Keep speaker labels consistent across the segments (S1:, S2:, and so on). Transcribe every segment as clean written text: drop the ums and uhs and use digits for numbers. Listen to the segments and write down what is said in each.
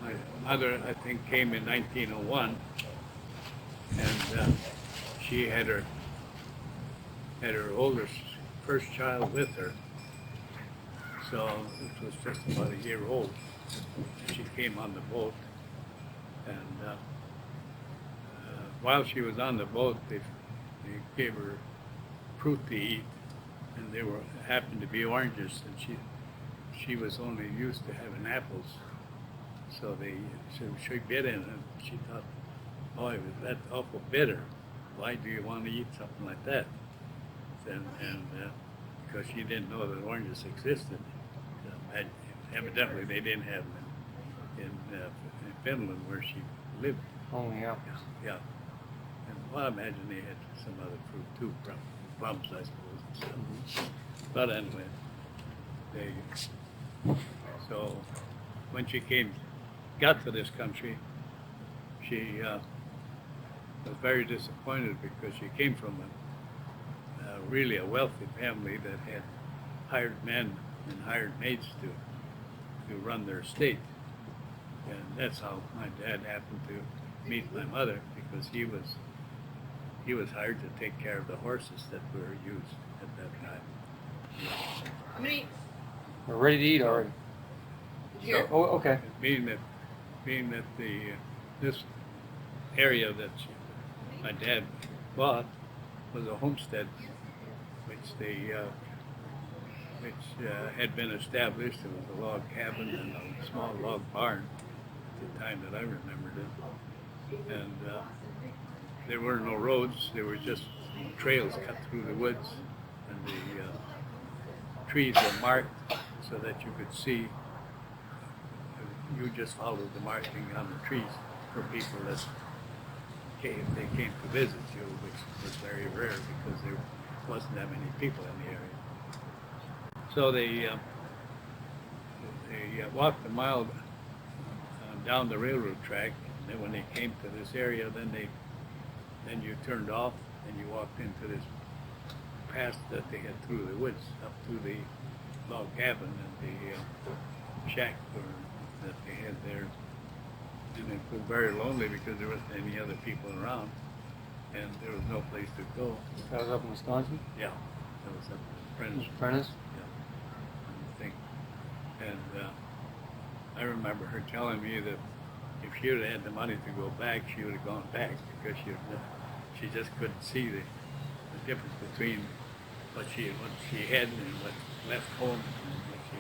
S1: My mother, I think, came in 1901, and she had her first child with her. So it was just about a year old. She came on the boat, and while she was on the boat, they gave her fruit to eat, and they happened to be oranges, and she was only used to having apples. So she bit in it, and she thought, boy, that's awful bitter. Why do you want to eat something like that? And because she didn't know that oranges existed. Evidently, they didn't have them in Finland where she lived.
S2: Only apples.
S1: Yeah. And well, I imagine they had some other fruit too, plums, I suppose. Mm-hmm. But anyway, so when she got to this country, she was very disappointed because she came from really a wealthy family that had hired men and hired maids to run their estate. And that's how my dad happened to meet my mother, because he was hired to take care of the horses that were used at that time.
S3: How many?
S2: We're ready to eat already.
S3: Here?
S2: Oh, okay.
S1: Being that this area that my dad bought was a homestead, which had been established. It was a log cabin and a small log barn at the time that I remembered it. And there were no roads. There were just trails cut through the woods, and the trees were marked so that you could see. You just followed the marking on the trees for people that they came to visit you, which was very rare because there wasn't that many people in the area. So they walked a mile down the railroad track, and then when they came to this area, then you turned off and you walked into this path that they had through the woods up to the log cabin and the shack that they had there. And it was very lonely because there wasn't any other people around, and there was no place to go.
S2: That was up in Wisconsin?
S1: Yeah, that was up in Prentice.
S2: Prentice?
S1: Yeah, I think. And I remember her telling me that if she would have had the money to go back, she would have gone back, because she just couldn't see the difference between what she had and what left home and what she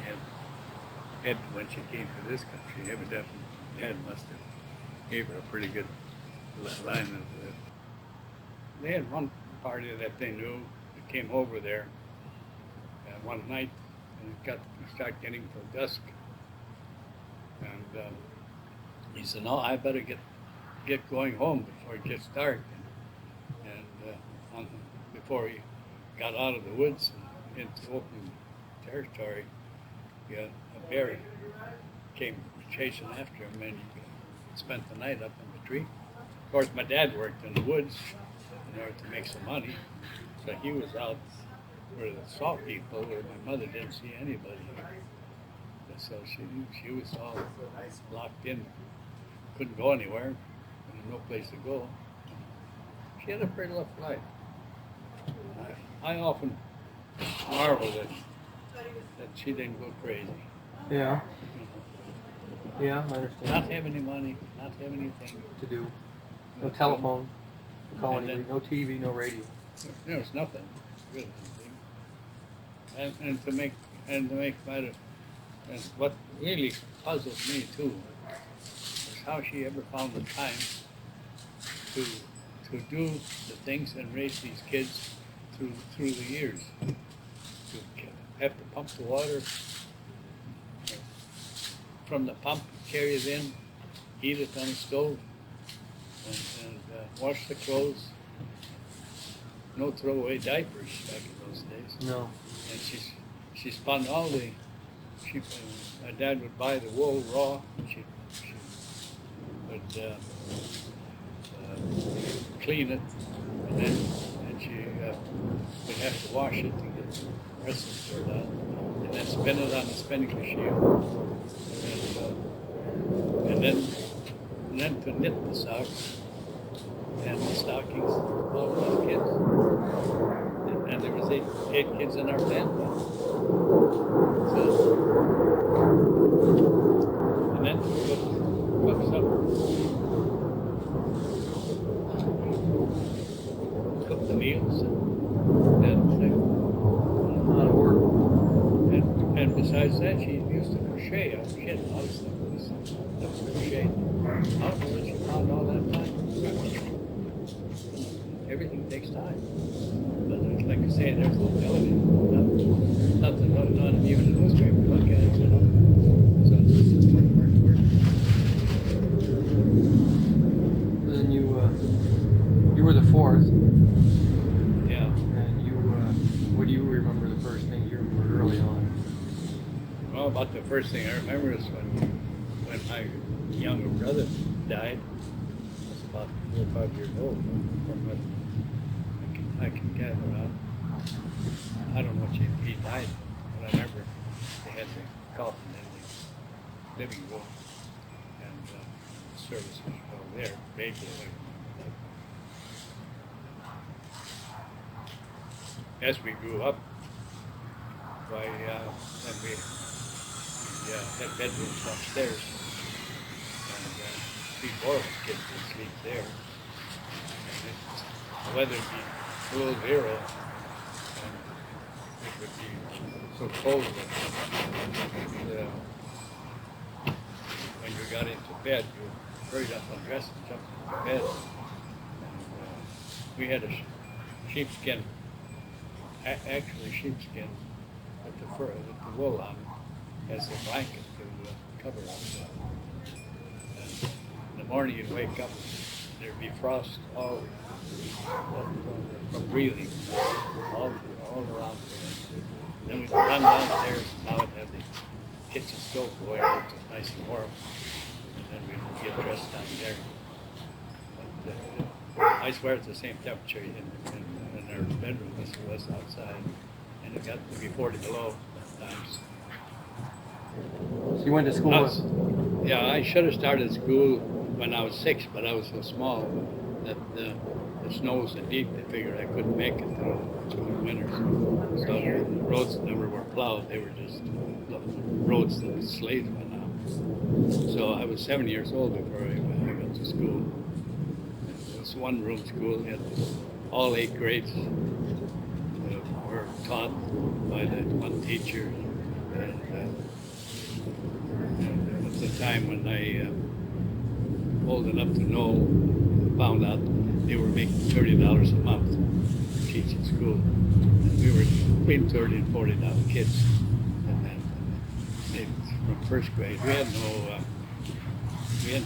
S1: had when she came to this country. Evidently, Dad must have gave her a pretty good line of it. They had one party that they knew that came over there one night, and it started getting till dusk. And he said, "No, I better get going home before it gets dark." And before he got out of the woods and into open territory, a bear came chasing after him, and he spent the night up in the tree. Of course, my dad worked in the woods in order to make some money, so he was out where they saw people, where my mother didn't see anybody. So she was all locked in, couldn't go anywhere, and no place to go. She had a pretty rough life. I often marvel that she didn't go crazy.
S2: Yeah. Yeah, I understand.
S1: Not have any money, not have anything
S2: to do. No telephone, to call anybody, no TV, no radio.
S1: There was nothing, really. And to make matter, and what really puzzles me too is how she ever found the time to do the things and raise these kids through the years. To have to pump the water from the pump, carry it in, heat it on the stove, and wash the clothes. No throwaway diapers back in those days.
S2: No.
S1: And she spun all the. My dad would buy the wool raw. She would clean it, and then she would have to wash it to get the bristles filled out, and then spin it on the spinning machine. And and then to knit the socks and the stockings for all those kids. And there was eight kids in our family. So, and then to cook supper. Cook the meals and a lot of work. And besides that, she used to crochet. She had a lot of stuff crochet. How did she found all that time? Everything takes time. But like I say, there's no television. Nothing, not even a newspaper. Look at it, you know. So it's just work.
S2: Then you were the fourth.
S1: Yeah.
S2: And what do you remember the first thing you remember early on?
S1: Well, about the first thing I remember is when my younger brother died. I was about 4 or 5 years old. I can gather out. I don't know what he died, but I remember they had the coffin in the living room, and the service was held there, vaguely. As we grew up, then we had bedrooms upstairs, and 3-4 of us kids would sleep there. And the weather would be below zero, and it would be so cold that when you got into bed, you hurried up undressed and jumped into bed. And we had a sheepskin, actually sheepskin, with the fur, with the wool on it, as a blanket to cover us. And in the morning you'd wake up, there'd be frost all from breathing, all around. Then we'd run downstairs, and now we'd have the kitchen stove going, which was nice and warm, and then we'd get dressed down there. But, I swear it's the same temperature in our bedroom as it was outside, and it got to be 40 below sometimes.
S2: So you went to school?
S1: Yeah, I should have started school when I was 6, but I was so small that the snow was so deep, they figured I couldn't make it through the winters. So the roads never were plowed, they were just roads that sleighs went on. So I was 7 years old before I went to school. It was one-room school, we had all 8 grades were taught by the one teacher. And at the time when I old enough to know, found out they were making $30 a month teaching school. And we were between 30 and 40 kids. And then from first grade, we had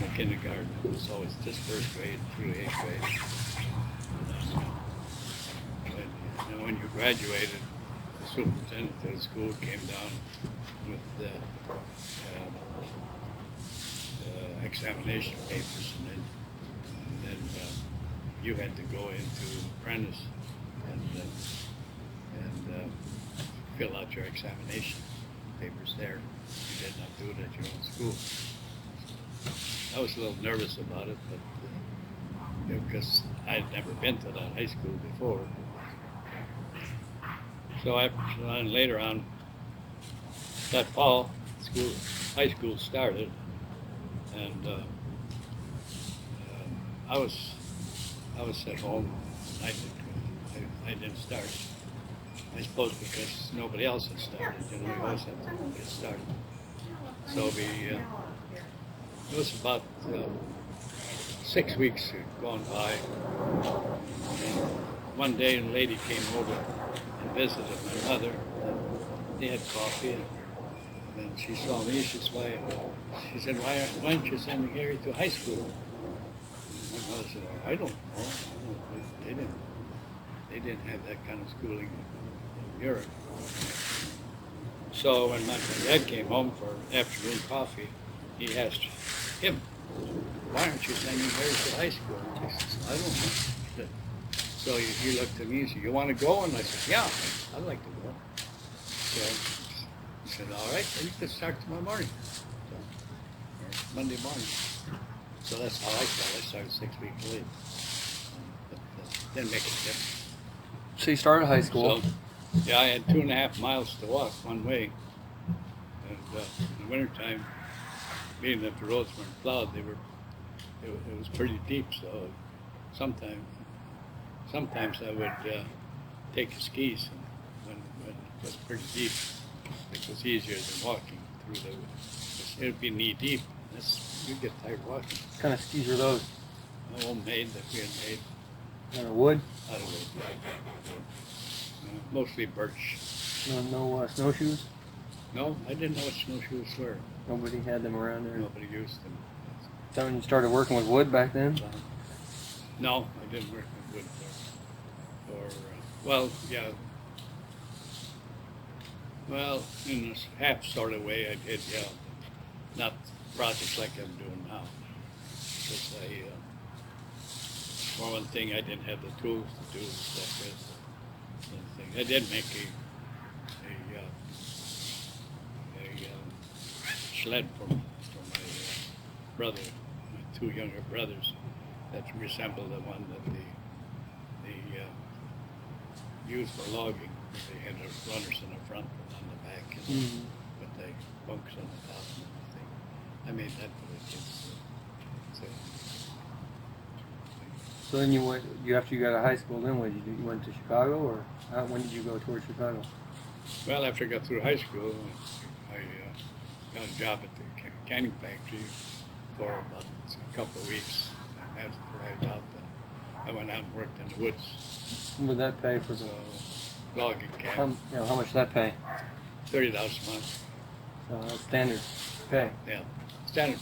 S1: no kindergarten. It was always just first grade through 8th grade. And when you graduated, the superintendent of the school came down with the examination papers, and then you had to go into apprentice and fill out your examination papers there. You did not do it at your own school. I was a little nervous about it, but because I had never been to that high school before. So later on, that fall, high school started, and I was at home. I didn't start. I suppose because nobody else had started. You know, you always have to get started. So it was about 6 weeks had gone by. One day, a lady came over and visited my mother. They had coffee, and then she saw me. She said, "Why aren't you sending Harry to high school?" My mother said, "I don't know. They didn't have that kind of schooling in Europe." So when my dad came home for afternoon coffee, he asked him, "Why aren't you sending Harry to high school?" He says, "I don't know." So he looked at me and said, "You want to go?" And I said, "Yeah, I'd like to go." So he said, "All right, then you can start tomorrow morning." So Monday morning. So that's how I started. I started 6 weeks late. But didn't make a difference.
S2: So you started high school.
S1: So, yeah, I had 2.5 miles to walk one way. And in the wintertime, being that the roads weren't plowed, it was pretty deep. So sometimes I would take the skis when it was pretty deep. It was easier than walking through it would be knee deep. You'd get tired walking.
S2: What kind of skis were those?
S1: Homemade that we had made.
S2: Out of wood?
S1: Out of wood. Mostly birch.
S2: No snowshoes?
S1: No, I didn't know what snowshoes were.
S2: Nobody had them around there?
S1: Nobody used them.
S2: Is that when you started working with wood back then?
S1: No, I didn't work with wood. Well, yeah. Well, in a half sort of way I did, yeah. Not projects like I'm doing now. Because for one thing, I didn't have the tools to do stuff with. I did make a sled for my brother, my 2 younger brothers, that resembled the one that they used for logging. They had the runners in the front and on the back, and with the bunks on the top and everything. I made that for the kids.
S2: So then after you got out of high school, then what did you do? You went to Chicago, or when did you go towards Chicago?
S1: Well, after I got through high school, I got a job at the canning factory for about a couple of weeks. I had arrived out, and I went out and worked in the woods.
S2: What would that pay for the
S1: logging camp?
S2: How much did that pay?
S1: $30 a month.
S2: That's standard pay.
S1: Yeah, standard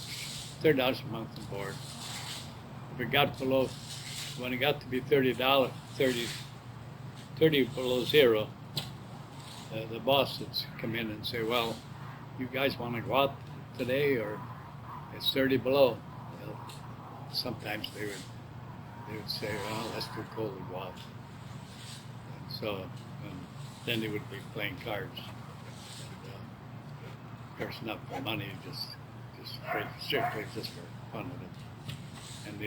S1: $30 a month and board. If it got below, when it got to be $30 below zero, the boss would come in and say, "Well, you guys want to go out today, or it's 30 below?" Well, sometimes they would say, "Well, that's too cold to go out." And so, then they would be playing cards. And, of course, not for money, just strictly just for fun of it. And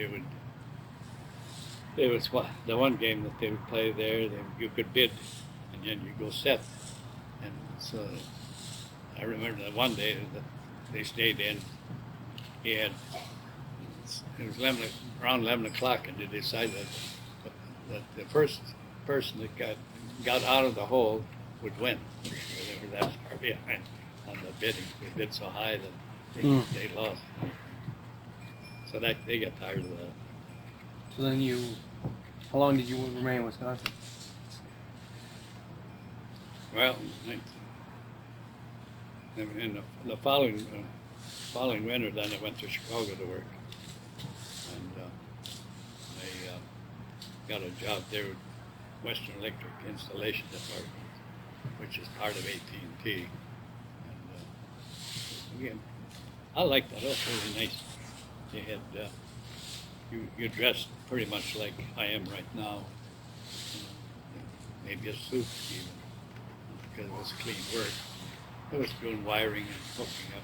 S1: there was the one game that they would play there. You could bid, and then you go set. And so I remember that one day that they stayed in. It was around 11 o'clock, and they decided that the first person that got out of the hole would win. They were that far behind on the bidding. They bid so high that they lost. So they got tired of that.
S2: So then how long did you remain in Wisconsin?
S1: Well, in the following winter, then I went to Chicago to work, and I got a job there with Western Electric Installation Department, which is part of AT&T. And again, I liked that. That was really nice. They had you dressed pretty much like I am right now, maybe a suit even, because it was clean work. I was doing wiring and hooking up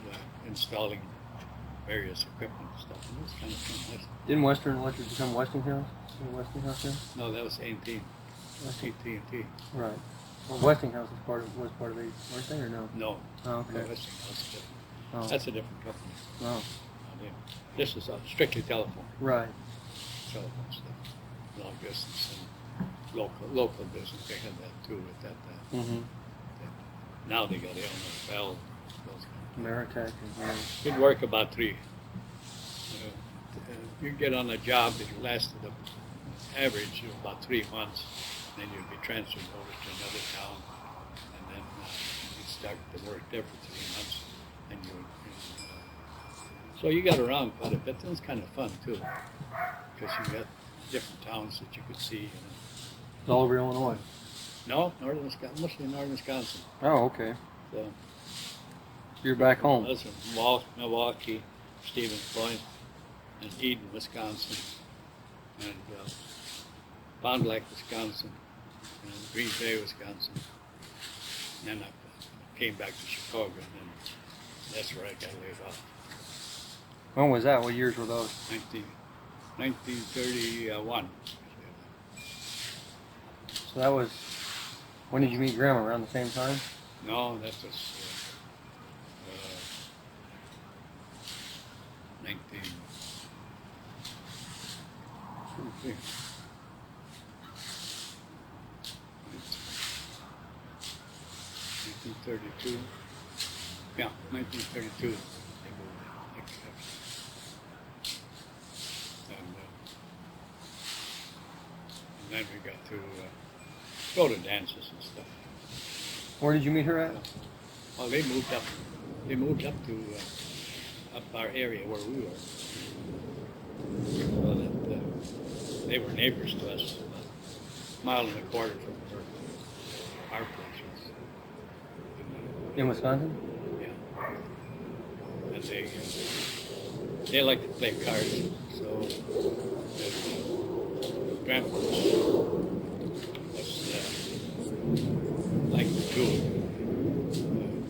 S1: and installing various equipment and stuff. And it was kind of fun.
S2: Didn't Western Electric become Westinghouse? Westinghouse then?
S1: No, that was AT&T. AT&T.
S2: Right. Well, Westinghouse was part of it, weren't they, or no?
S1: No.
S2: Oh, okay.
S1: No, Westinghouse.
S2: Oh.
S1: That's a different company.
S2: Oh.
S1: This is strictly telephone.
S2: Right.
S1: Telephone stuff. Long distance and local business. They had that too at that time.
S2: Mm-hmm.
S1: Now they got Elmer Bell.
S2: Ameritech.
S1: You'd work about 3. You'd get on a job that lasted an average of about 3 months. Then you'd be transferred over to another town, and then you'd start to work there for 3 months. And so you got around quite a bit. It was kind of fun too, because you got different towns that you could see.
S2: It's all over Illinois.
S1: No, northern Wisconsin, mostly northern Wisconsin.
S2: Oh, okay.
S1: So
S2: you're back home.
S1: I was in Milwaukee, Stevens Point, and Eden, Wisconsin, and Pond Lake, Wisconsin, and Green Bay, Wisconsin. And then I came back to Chicago, and that's where I got laid off.
S2: When was that? What years were those?
S1: 1931.
S2: So that was, when did you meet Grandma? Around the same time?
S1: No, that was 19. Let's see. 1932. Yeah, 1932. And then we got to go to dances and stuff.
S2: Where did you meet her at?
S1: Well, they moved up. They moved up to up our area where we were. So that, they were neighbors to us, a mile and a quarter from where our place was.
S2: In Wisconsin?
S1: Yeah. And they like to play cards, so Grandpa was like to do it.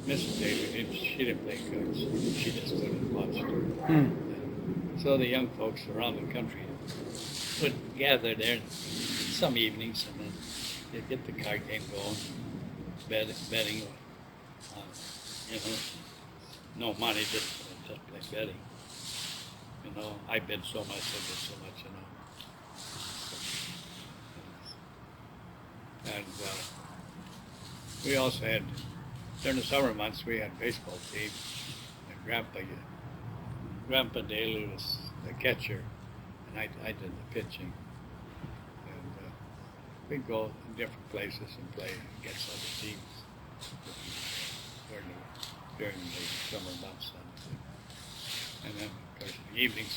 S1: Mrs. David, she didn't play cards. She just stood and watched. So the young folks around the country would gather there some evenings, and then they'd get the card game going, betting. You know, no money, just play betting. You know, I bid so much, I bid so much, you know. And we also had, during the summer months, we had a baseball team. And Grandpa Daly was the catcher, and I did the pitching. And we'd go to different places and play against other teams during the summer months. And then, of course, in the evenings,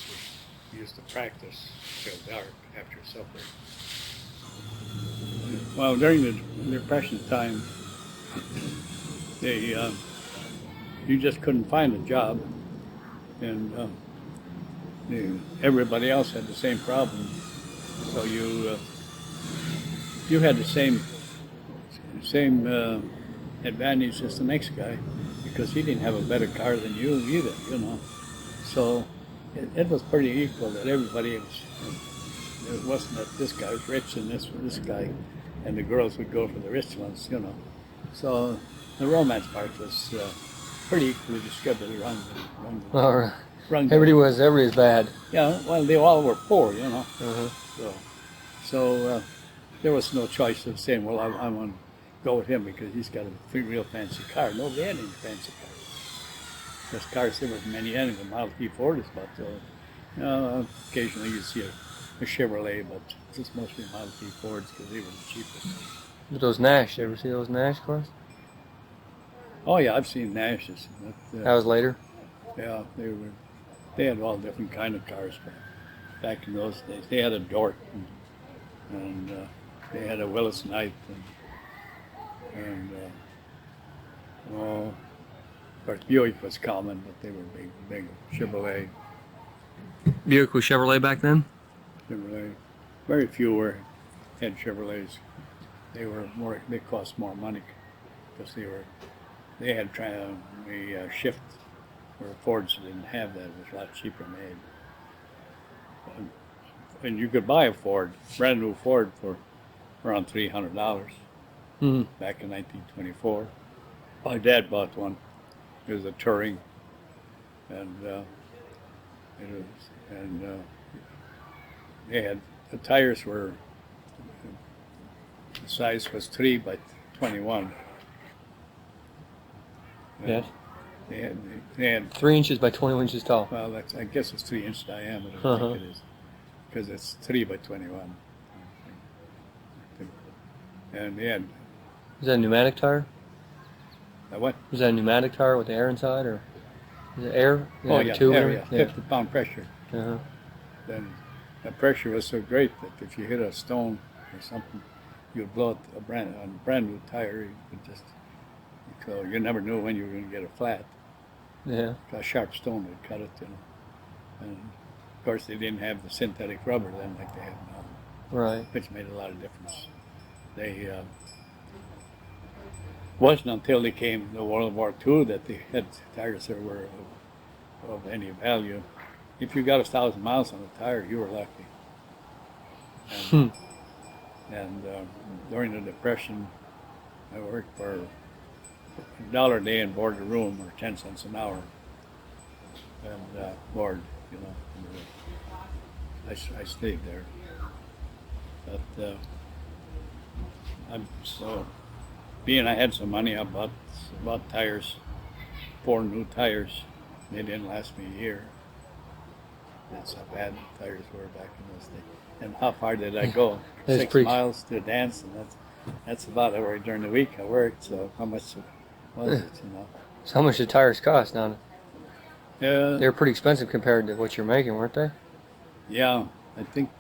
S1: we used to practice till dark after supper. Well, during the Depression time, you just couldn't find a job, and everybody else had the same problem. So you had the same advantage as the next guy, because he didn't have a better car than you either, you know. So it was pretty equal, that everybody was. It wasn't that this guy was rich and this guy, and the girls would go for the rich ones, you know. So the romance part was pretty equally distributed around the
S2: Everybody's bad.
S1: Yeah, well, they all were poor, you know.
S2: Uh-huh.
S1: So there was no choice of saying, well, I want to go with him because he's got a real fancy car. Nobody had any fancy cars. Because cars, there wasn't many anyway. Model T Ford is about, occasionally you see a Chevrolet, but it's mostly Model T Fords because they were the cheapest.
S2: Those Nash, you ever see those Nash cars?
S1: Oh yeah, I've seen Nashes.
S2: That was later?
S1: Yeah, they had all different kind of cars back in those days. They had a Dort, and they had a Willis Knight, and of course Buick was common, but they were big Chevrolet.
S2: Buick was Chevrolet back then?
S1: Chevrolet. Very few had Chevrolets. They cost more money because they had a shift where Fords didn't have that. It was a lot cheaper made. And you could buy a brand new Ford for around $300 back in 1924. My dad bought one. It was a Touring, and the tires were, the size was 3 by 21.
S2: Yes.
S1: They had
S2: 3 inches by 21 inches tall.
S1: Well, I guess it's 3 inch diameter. I think it is, because it's 3 by 21. And they had.
S2: Is that a pneumatic tire?
S1: What?
S2: Was that a pneumatic tire with the air inside, or is it air?
S1: Oh yeah, air, yeah. 50-pound pressure.
S2: Uh-huh.
S1: Then the pressure was so great that if you hit a stone or something, you'd blow out a brand new tire. You could just, so you never knew when you were going to get a flat.
S2: Yeah.
S1: A sharp stone would cut it, you know. And of course, they didn't have the synthetic rubber then like they have now.
S2: Right.
S1: Which made a lot of difference. They wasn't until they came to World War II that they had tires that were of any value. if you got 1,000 miles on a tire, you were lucky.
S2: Hmm.
S1: And during the Depression, I worked for $1 a day and board a room, or 10 cents an hour, and board, you know. I stayed there, but being I had some money, I bought tires, 4 new tires. They didn't last me a year. That's how bad tires were back in those days. And how far did I go? 6 miles to a dance, and that's about it. During the week I worked, so how much was it, you know?
S2: So how much did tires cost now?
S1: Yeah.
S2: They were pretty expensive compared to what you're making, weren't they?
S1: Yeah, I think,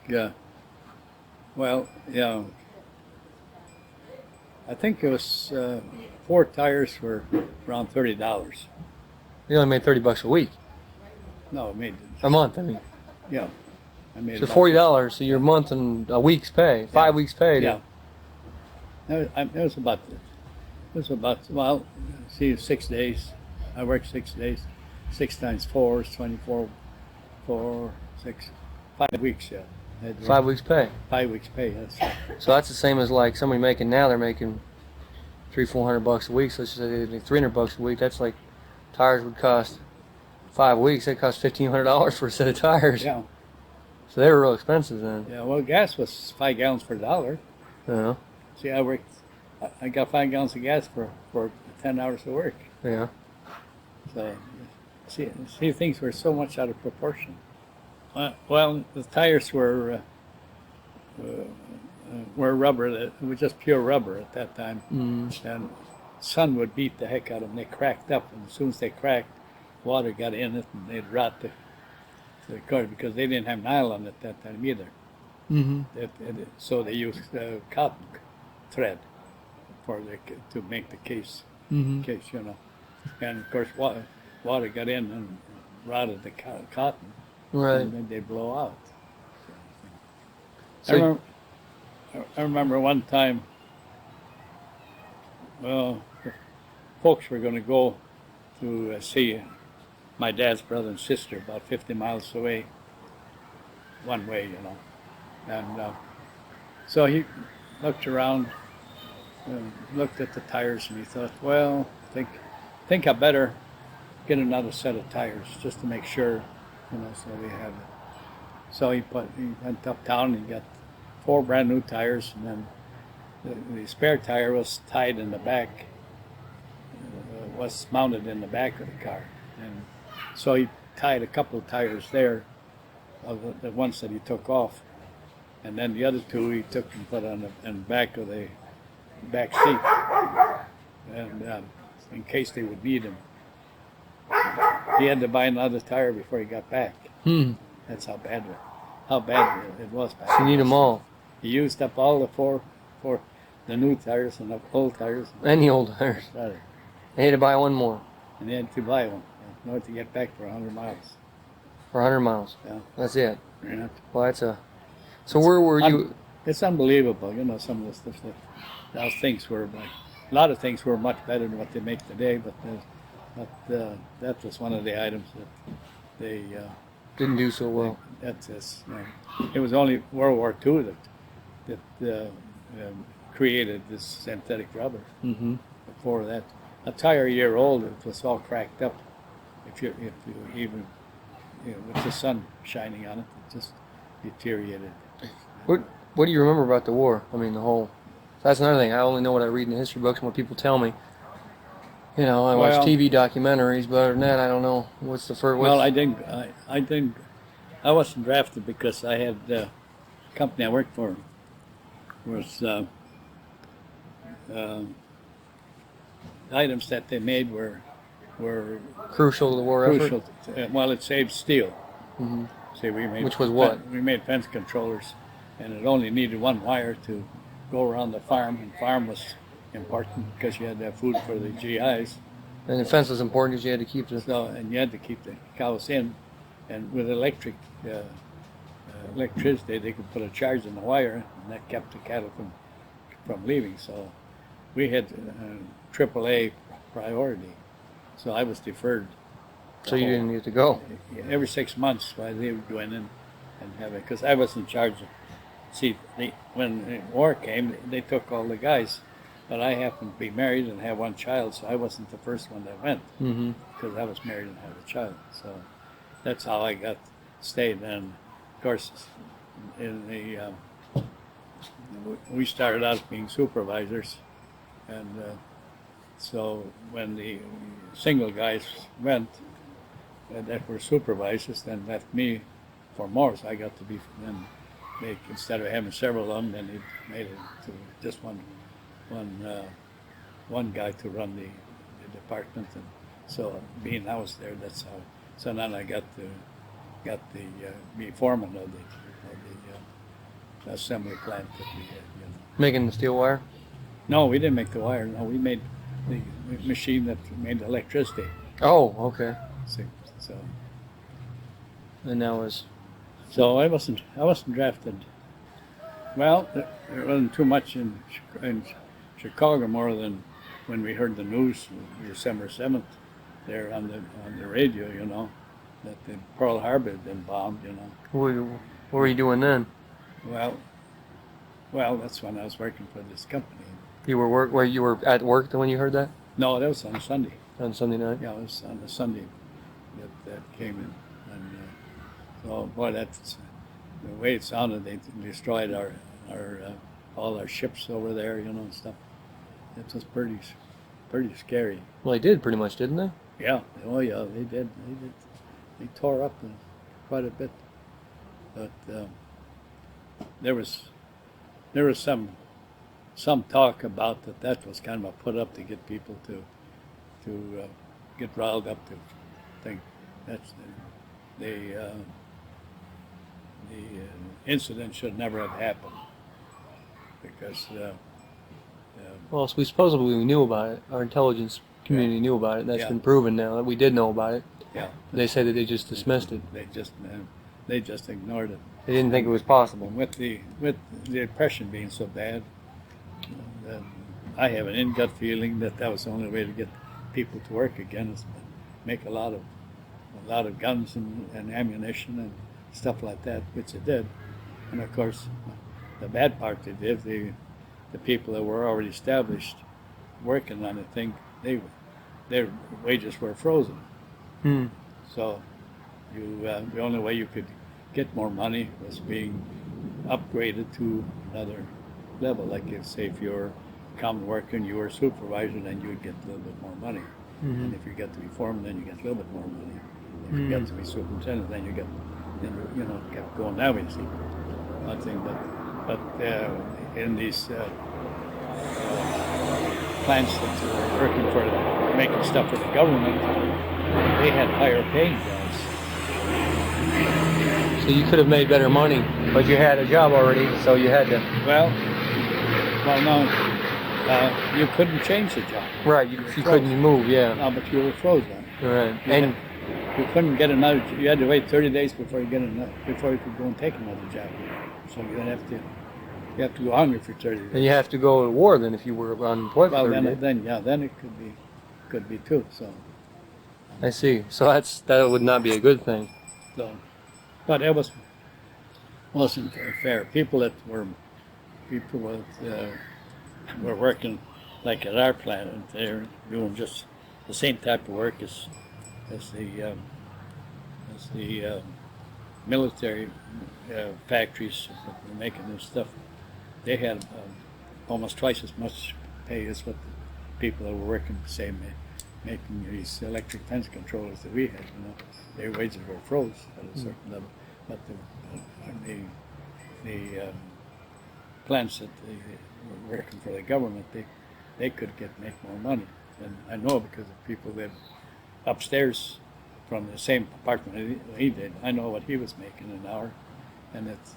S1: well, yeah. I think it was 4 tires were around $30.
S2: You only made $30 a week.
S1: No, I made
S2: a month. I mean,
S1: yeah, I made
S2: so $40. So your month and a week's pay, 5 weeks pay.
S1: Yeah, it was about well, see, 6 days. I worked 6 days. 6 times 4 is 24. 4, 6, 5 weeks. Yeah,
S2: 5 weeks pay.
S1: 5 weeks pay. Yes.
S2: So that's the same as like somebody making now. They're making $300-400 a week. So let's just say they make $300 a week. That's like tires would cost 5 weeks. They cost $1,500 for a set of tires.
S1: Yeah.
S2: So they were real expensive then.
S1: Yeah. Well, gas was 5 gallons for $1.
S2: Yeah.
S1: See, I got 5 gallons of gas for 10 hours of work.
S2: Yeah.
S1: So, see, things were so much out of proportion. Well, the tires were rubber. It was just pure rubber at that time.
S2: Mm.
S1: And sun would beat the heck out of them. They cracked up, and as soon as they cracked, water got in it, and they'd rot the car, because they didn't have nylon at that time either.
S2: Mm-hmm.
S1: So they used cotton thread to make the case, you know. And of course, water got in and rotted the cotton,
S2: right?
S1: And then they blow out.
S2: So
S1: I remember one time, well, folks were going to go to see my dad's brother and sister about 50 miles away, one way, you know. And so he looked around, looked at the tires, and he thought, well, I think I better get another set of tires just to make sure, you know, so we have it. So he went uptown and got 4 brand new tires, and then the spare tire was tied in the back, was mounted in the back of the car. And so he tied a couple of tires there, of the ones that he took off, and then the other 2 he took and put on the back of the back seat, and in case they would need him. He had to buy another tire before he got back. That's how bad it was back then.
S2: So you need them all.
S1: He used up all the four the new tires and the old tires.
S2: And the old tires. They had to buy one more.
S1: And he had to buy one in order to get back for 100 miles.
S2: For 100 miles.
S1: Yeah.
S2: That's it.
S1: Yeah.
S2: Well, that's a. So where were you?
S1: It's unbelievable, you know, some of the stuff that those things were. Like, a lot of things were much better than what they make today, but that was one of the items that they
S2: didn't do so well.
S1: That's just, you know, it was only World War II that created this synthetic rubber.
S2: Mm-hmm.
S1: Before that, a tire a year old, it was all cracked up. If you even, you know, with the sun shining on it, it just deteriorated.
S2: What do you remember about the war? I mean, the whole. That's another thing. I only know what I read in the history books and what people tell me. You know, I watch TV documentaries, but other than that, I don't know. What's the first?
S1: Well, I wasn't drafted because I had the company I worked for was items that they made were
S2: crucial to the war
S1: crucial.
S2: effort.
S1: Well, it saved steel.
S2: Mm-hmm.
S1: See, we made
S2: which was what?
S1: We made fence controllers, and it only needed one wire to go around the farm, and farm was important because you had to have food for the GIs.
S2: And the fence was important because you had to keep the.
S1: So, and you had to keep the cows in, and with electricity, they could put a charge in the wire, and that kept the cattle from leaving. So, we had AAA priority. So I was deferred
S2: So you didn't get to go.
S1: Every 6 months, while they would go in and have it, because I was in charge of. See, when the war came, they took all the guys, but I happened to be married and have one child, so I wasn't the first one that went, because I was married and had a child. So that's how I got stayed. And of course, in the we started out being supervisors, and so when the single guys went that were supervisors, then left me for more. So I got to be then. They, instead of having several of them, then they made it to just one guy to run the department. And so being I was there, that's how. So then I got the be foreman of the assembly plant that we had. You know.
S2: Making the steel wire?
S1: No, we didn't make the wire. No, we made the machine that made the electricity.
S2: Oh, okay.
S1: See, so.
S2: And that was.
S1: So I wasn't drafted. Well, there wasn't too much in Chicago more than when we heard the news December 7th there on the radio, you know, that the Pearl Harbor had been bombed, you know.
S2: What were you doing then?
S1: Well, that's when I was working for this company.
S2: You were you were at work when you heard that?
S1: No, that was on Sunday.
S2: On Sunday night?
S1: Yeah, it was on a Sunday that came in. And so, boy, that's the way it sounded. They destroyed our all our ships over there, you know, and stuff. It was pretty scary.
S2: Well, they did pretty much, didn't they?
S1: Yeah. Oh, yeah. They did. They tore up quite a bit. But there was some talk about that was kind of a put up to get people to get riled up to think that's the incident should never have happened, because
S2: well, so we supposedly knew about it. Our intelligence community knew about it. That's been proven now that we did know about it.
S1: Yeah.
S2: They say that they just dismissed it.
S1: They just ignored it.
S2: They didn't think it was possible.
S1: With the depression being so bad, I have an in-gut feeling that was the only way to get people to work again, is make a lot of guns and ammunition and stuff like that, which it did. And of course, the bad part they did, the people that were already established working on the thing, their wages were frozen. So the only way you could get more money was being upgraded to another level. Like if you're common worker and you were a supervisor, then you would get a little bit more money. And if you get to be foreman, then you get a little bit more money. If you get to be superintendent, then you get, you know, kept going that way. See, one thing, but in these plants that were working for making stuff for the government, they had higher paying jobs.
S2: So you could have made better money, but you had a job already, so you had to.
S1: Well, no, you couldn't change the job.
S2: Right, you couldn't move, yeah.
S1: No, but you were frozen.
S2: Right, and
S1: you couldn't get another. You had to wait 30 days before you could go and take another job. So you have to go hungry for 30 days.
S2: and you have to go to war then if you were unemployed for
S1: Well,
S2: 30 days.
S1: then it could be too. So.
S2: I see. So that would not be a good thing.
S1: So, but it wasn't fair. People that were working like at our plant, they're doing just the same type of work as the military factories that were making this stuff. They had almost twice as much pay as what the people that were working, say, making these electric fence controllers that we had. You know, their wages were froze at a certain level, but the plants that they were working for the government, they could make more money. And I know because the people lived upstairs from the same apartment he did. I know what he was making an hour, and it's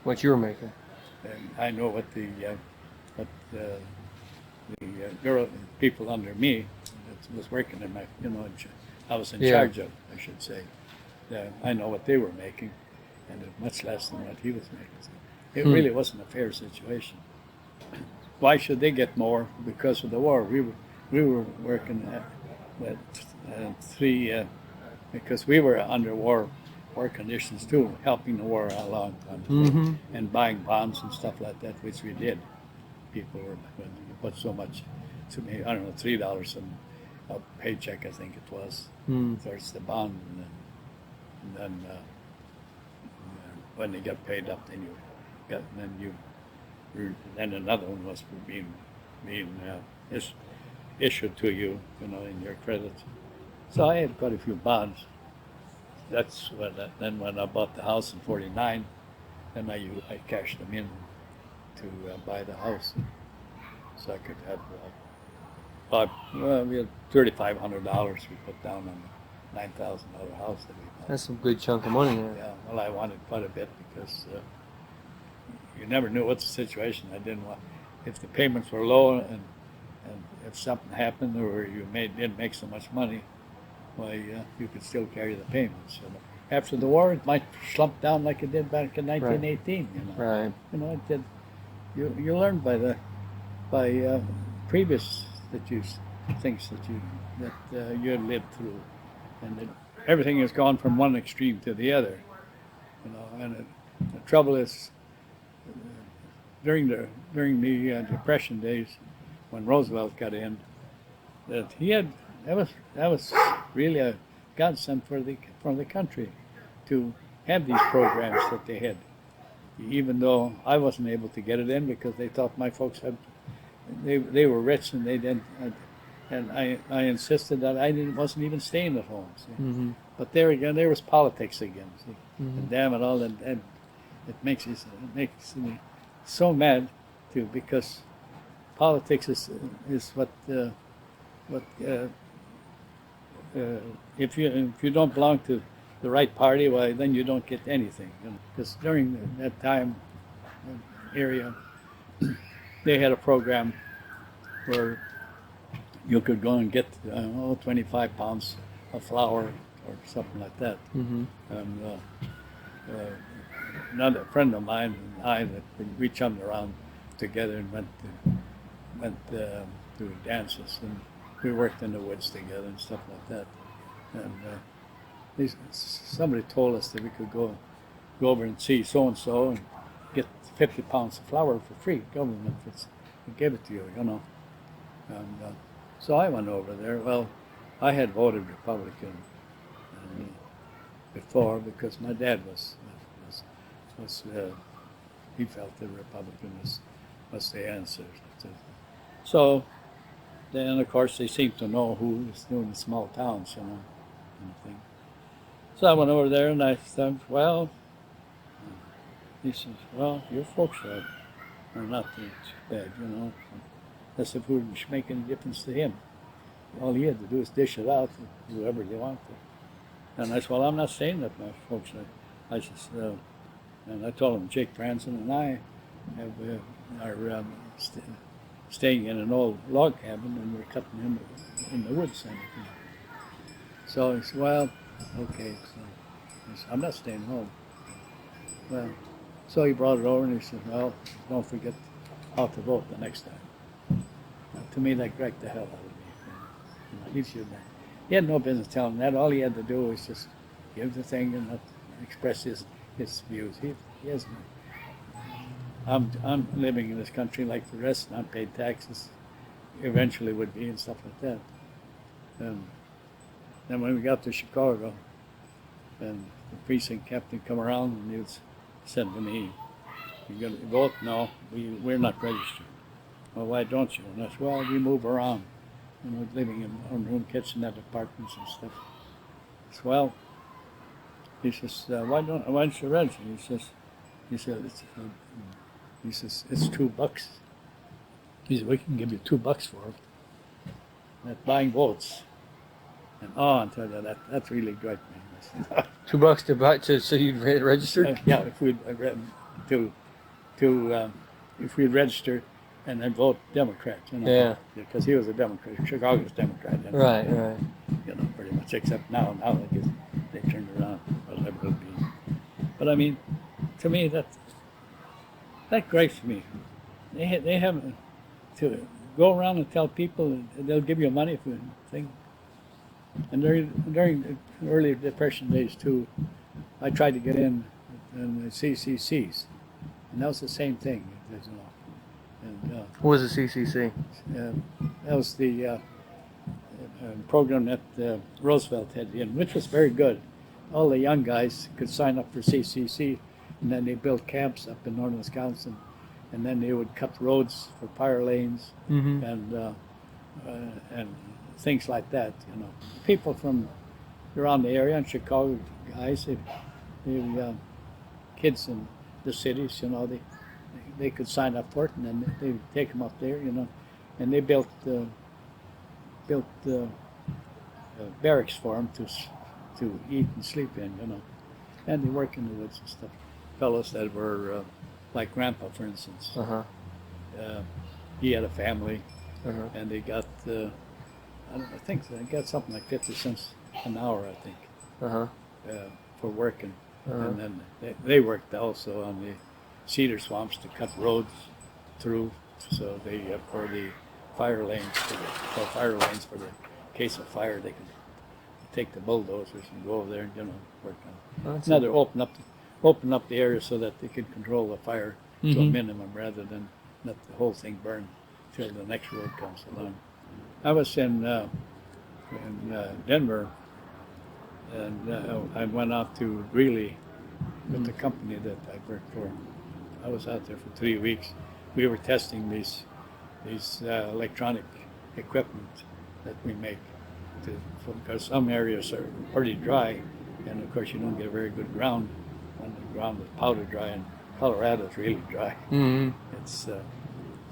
S2: What you were making.
S1: and I know what the people under me that was working in my, you know, I was in charge of, I should say. I know what they were making, and much less than what he was making. So it really wasn't a fair situation. Why should they get more because of the war? We were working three, because we were under war conditions too, helping the war along and buying bonds and stuff like that, which we did. People were when you put so much, to me, I don't know, $3 a paycheck, I think it was, towards the bond, and then when they got paid up, then then another one was being issued to you, in your credit. So I had quite a few bonds. That's then when I bought the house in '49, then I cashed them in to buy the house, so I could have we had $3,500 we put down on a $9,000 house that we bought.
S2: That's some good chunk of money there.
S1: Yeah, well, I wanted quite a bit because you never knew what the situation. I didn't want, if the payments were low and if something happened or you didn't make so much money, why you could still carry the payments. After the war, it might slump down like it did back in 1918.
S2: Right.
S1: It did. You learn by previous things that you had lived through, and everything has gone from one extreme to the other. And the trouble is, during the Depression days, when Roosevelt got in, that that was really a godsend for the country to have these programs that they had. Even though I wasn't able to get it in because they thought my folks they were rich and they didn't, and I insisted that I wasn't even staying at home. See? But there again, there was politics again. See? And damn it all, and it makes me so mad too, because politics is what if you don't belong to the right party, well, then you don't get anything. Because during that time area, they had a program where you could go and get 25 pounds of flour or something like that. And another friend of mine and I, that we chummed around together and went to dances, and we worked in the woods together and stuff like that. And somebody told us that we could go over and see so and so and get 50 pounds of flour for free. Government gave it to you, And so I went over there. Well, I had voted Republican before because my dad was he felt the Republican was the answer. So then, of course, they seemed to know who was doing the small towns, kind of thing. So I went over there and I said, well, he says, well, your folks are not too bad, I said, it wouldn't make any difference to him. All he had to do is dish it out to whoever they wanted. And I said, well, I'm not saying that, my folks. I just, and I told him Jake Branson and I are staying in an old log cabin, and we're cutting him in the woods and everything. So he said, well, okay. So I said, I'm not staying home. Well, so he brought it over and he said, well, don't forget how to vote the next time. To me, that grabbed the hell out of me. He had no business telling that. All he had to do was just give the thing and not express his views. He hasn't. I'm living in this country like the rest, and I paid taxes, eventually would be, and stuff like that. And then when we got to Chicago, and the precinct captain come around and he said to me, "You going to vote?" "No, we're not registered." "Well, why don't you?" And I said, "Well, we move around. Living in one-room kitchenette apartments and stuff." I said, "Well," he says, why don't you register?" He says, "It's $2. He said, "We can give you $2 for it." That's buying votes. And until that really griped me.
S2: $2 to buy so you'd registered?
S1: Yeah, if we'd if we'd register and then vote Democrat,
S2: Yeah.
S1: Because he was a Democrat, Chicago's Democrat.
S2: Right.
S1: Pretty much, except now I guess they turned around, whatever it'll be. But I mean, to me, that gripes me. They have to go around and tell people they'll give you money for thing. And during the early Depression days too, I tried to get in the CCCs, and that was the same thing. And
S2: What was the CCC?
S1: that was the program that Roosevelt had in, which was very good. All the young guys could sign up for CCC, and then they built camps up in northern Wisconsin, and then they would cut roads for fire lanes and things like that. People from around the area, and Chicago guys, the kids in the cities, they could sign up for it, and then they would take them up there, and they built barracks for them to eat and sleep in, and they work in the woods and stuff. Fellows that were like Grandpa, for instance. He had a family, and they got I think they got something like 50 cents an hour, I think, for working. And then they worked also on the cedar swamps to cut roads through, so they for the fire lanes for the case of fire, they could take the bulldozers and go over there and work on it. Another open up the area so that they could control the fire to a minimum rather than let the whole thing burn till the next road comes along. I was in Denver, and I went out to Greeley with the company that I worked for. I was out there for 3 weeks. We were testing these electronic equipment that we make, because some areas are pretty dry, and of course you don't get a very good ground when the ground is powder dry, and Colorado is really dry. It's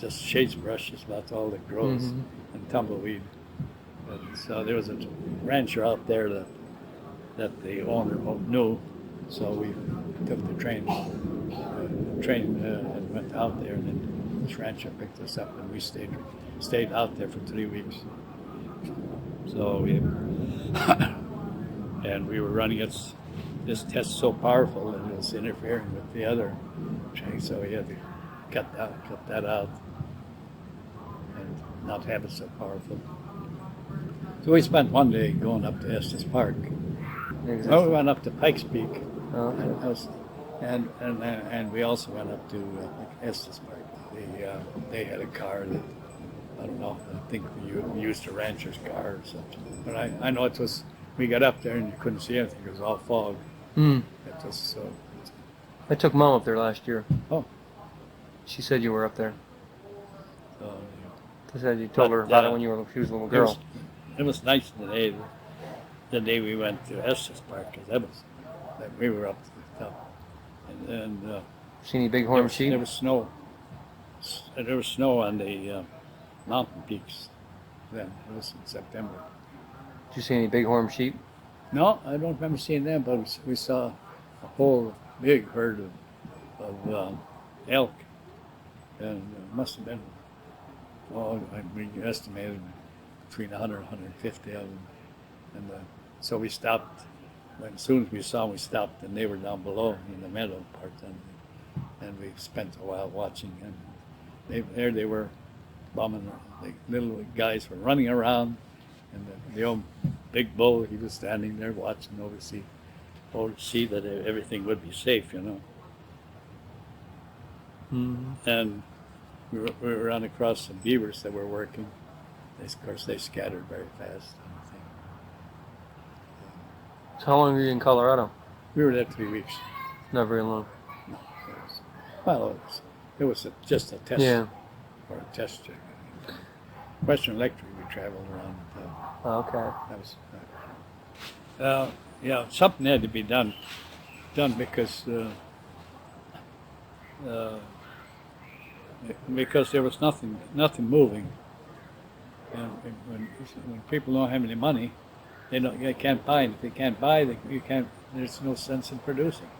S1: just sagebrush is about all that grows, and tumbleweed. And so there was a rancher out there that the owner knew, so we took the train and went out there, and then this rancher picked us up, and we stayed out there for 3 weeks. So we were running this test so powerful that it was interfering with the other train, so we had to cut that out and not have it so powerful. So we spent one day going up to Estes Park. Well, we went up to Pikes Peak, and we also went up to Estes Park. They had a car that, I don't know, I think we used a rancher's car or something. But I know it was, we got up there and you couldn't see anything. It was all fog. It was so.
S2: I took Mom up there last year.
S1: Oh.
S2: She said you were up there.
S1: So,
S2: She said you told her about it when she was a little girl.
S1: It was nice the day we went to Estes Park, because we were up to the top. And
S2: see any bighorn sheep?
S1: There was snow. There was snow on the mountain peaks then. It was in September.
S2: Did you see any bighorn sheep?
S1: No, I don't remember seeing them, but we saw a whole big herd of elk, and it must have been, we estimated between 100 and 150 of them. And so we stopped. As soon as we saw them, we stopped, and they were down below in the meadow part, and we spent a while watching. And there they were, bombing. The little guys were running around, and the old big bull, he was standing there watching over to see that everything would be safe, And we ran across some beavers that were working. Of course, they scattered very fast.
S2: So how long were you in Colorado?
S1: We were there 3 weeks.
S2: Not very long.
S1: No, it was just a test.
S2: Yeah.
S1: Or a test check. Western Electric, we traveled around.
S2: Okay.
S1: That was. Something had to be done because there was nothing moving. And when people don't have any money, they can't buy. And if they can't buy, there's no sense in producing.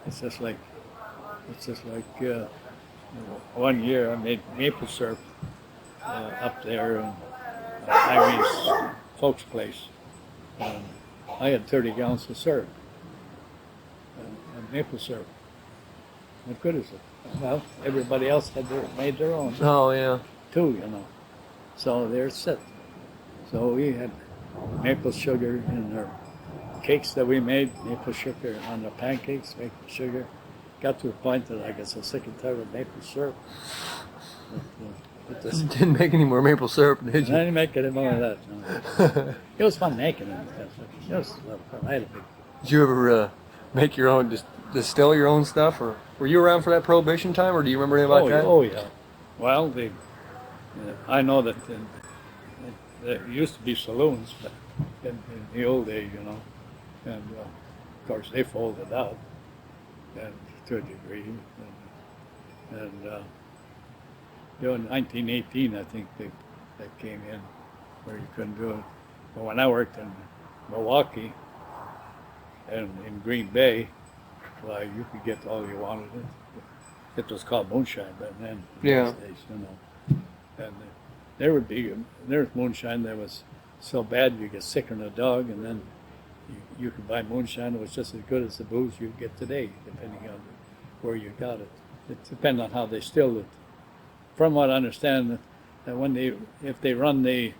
S1: It's just like 1 year I made maple syrup up there in Irene's folks' place. I had 30 gallons of syrup, maple syrup. What good is it? Well, everybody else made their own.
S2: Oh yeah.
S1: Too, So there's it. So we had maple sugar in our cakes that we made, maple sugar on the pancakes, maple sugar. Got to the point that I got so sick and tired of maple syrup. But
S2: You didn't make any more maple syrup, did
S1: I
S2: you?
S1: didn't make any more of that. No. It was fun making it. It was a lot of fun. I had a big.
S2: Did you ever make your own, distill your own stuff, or were you around for that Prohibition time, or do you remember anything about that?
S1: Oh yeah. Well, I know that there used to be saloons but in the old days, you know, and of course they folded out, and to a degree, and you know, in 1918, I think they came in where you couldn't do it. But when I worked in Milwaukee and in Green Bay, well, you could get all you wanted. It was called moonshine back then.
S2: Yeah.
S1: Those days, you know. And there's moonshine that was so bad you get sicker than a dog, and then you could buy moonshine that was just as good as the booze you get today, depending on where you got it. It depends on how they distilled it. From what I understand, that if they run the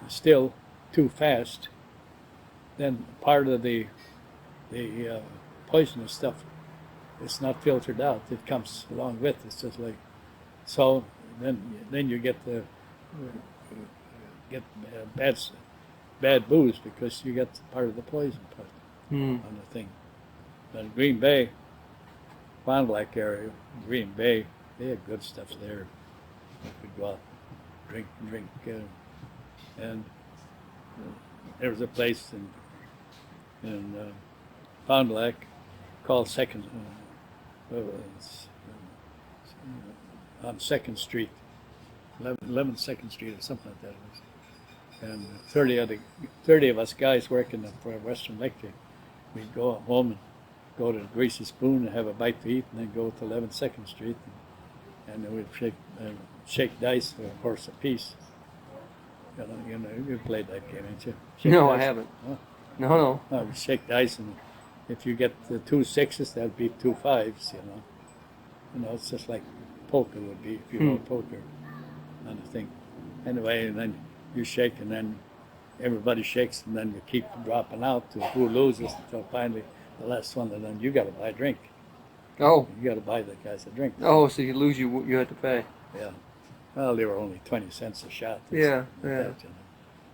S1: still too fast, then part of the poisonous stuff, it's not filtered out. It comes along with it. It's just like, so then you get bad booze because you get part of the poison part on the thing. But Green Bay, Fond du Lac area, Green Bay, they had good stuff there. You could go out, drink, and there was a place in Fond du Lac called on 2nd Street, 11th 2nd Street or something like that it was. And 30 of us guys working for Western Electric, we'd go home and go to the Greasy Spoon and have a bite to eat, and then go to 11th 2nd Street, and then we'd shake dice for a horse apiece. You know, you played that game, ain't you?
S2: No,
S1: Dice.
S2: I haven't.
S1: Huh?
S2: No.
S1: No, we shake dice, and if you get the 2 6s, that'd be 2 5s, you know. You know, it's just like poker would be if you know poker on the thing. Anyway, and then you shake, and then everybody shakes, and then you keep dropping out to who loses until finally the last one, and then you got to buy a drink.
S2: Oh.
S1: You got to buy the guys a drink.
S2: Oh, so you lose, you had to pay.
S1: Yeah. Well, they were only 20 cents a shot.
S2: Yeah.
S1: That, you know.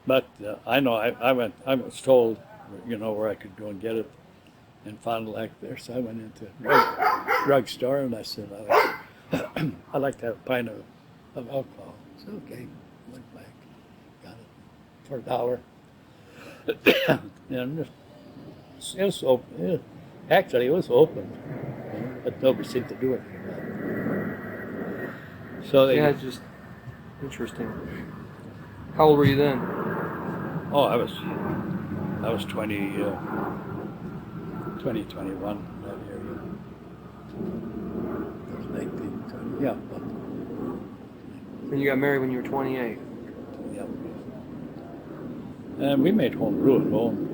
S1: But I know I was told, you know, where I could go and get it in Fond du Lac there. So I went into a drugstore and I said, I'd like to have a pint of alcohol. I said, okay. Went back, got it for $1. And it was open. Yeah. Actually, it was open, you know, but nobody seemed to do anything about it. So they,
S2: yeah, just interesting. How old were you then?
S1: Oh, I was 20, 21 that area. I was 19, 20, yeah.
S2: And you got married when you were 28.
S1: Yeah. And we made home brew at home.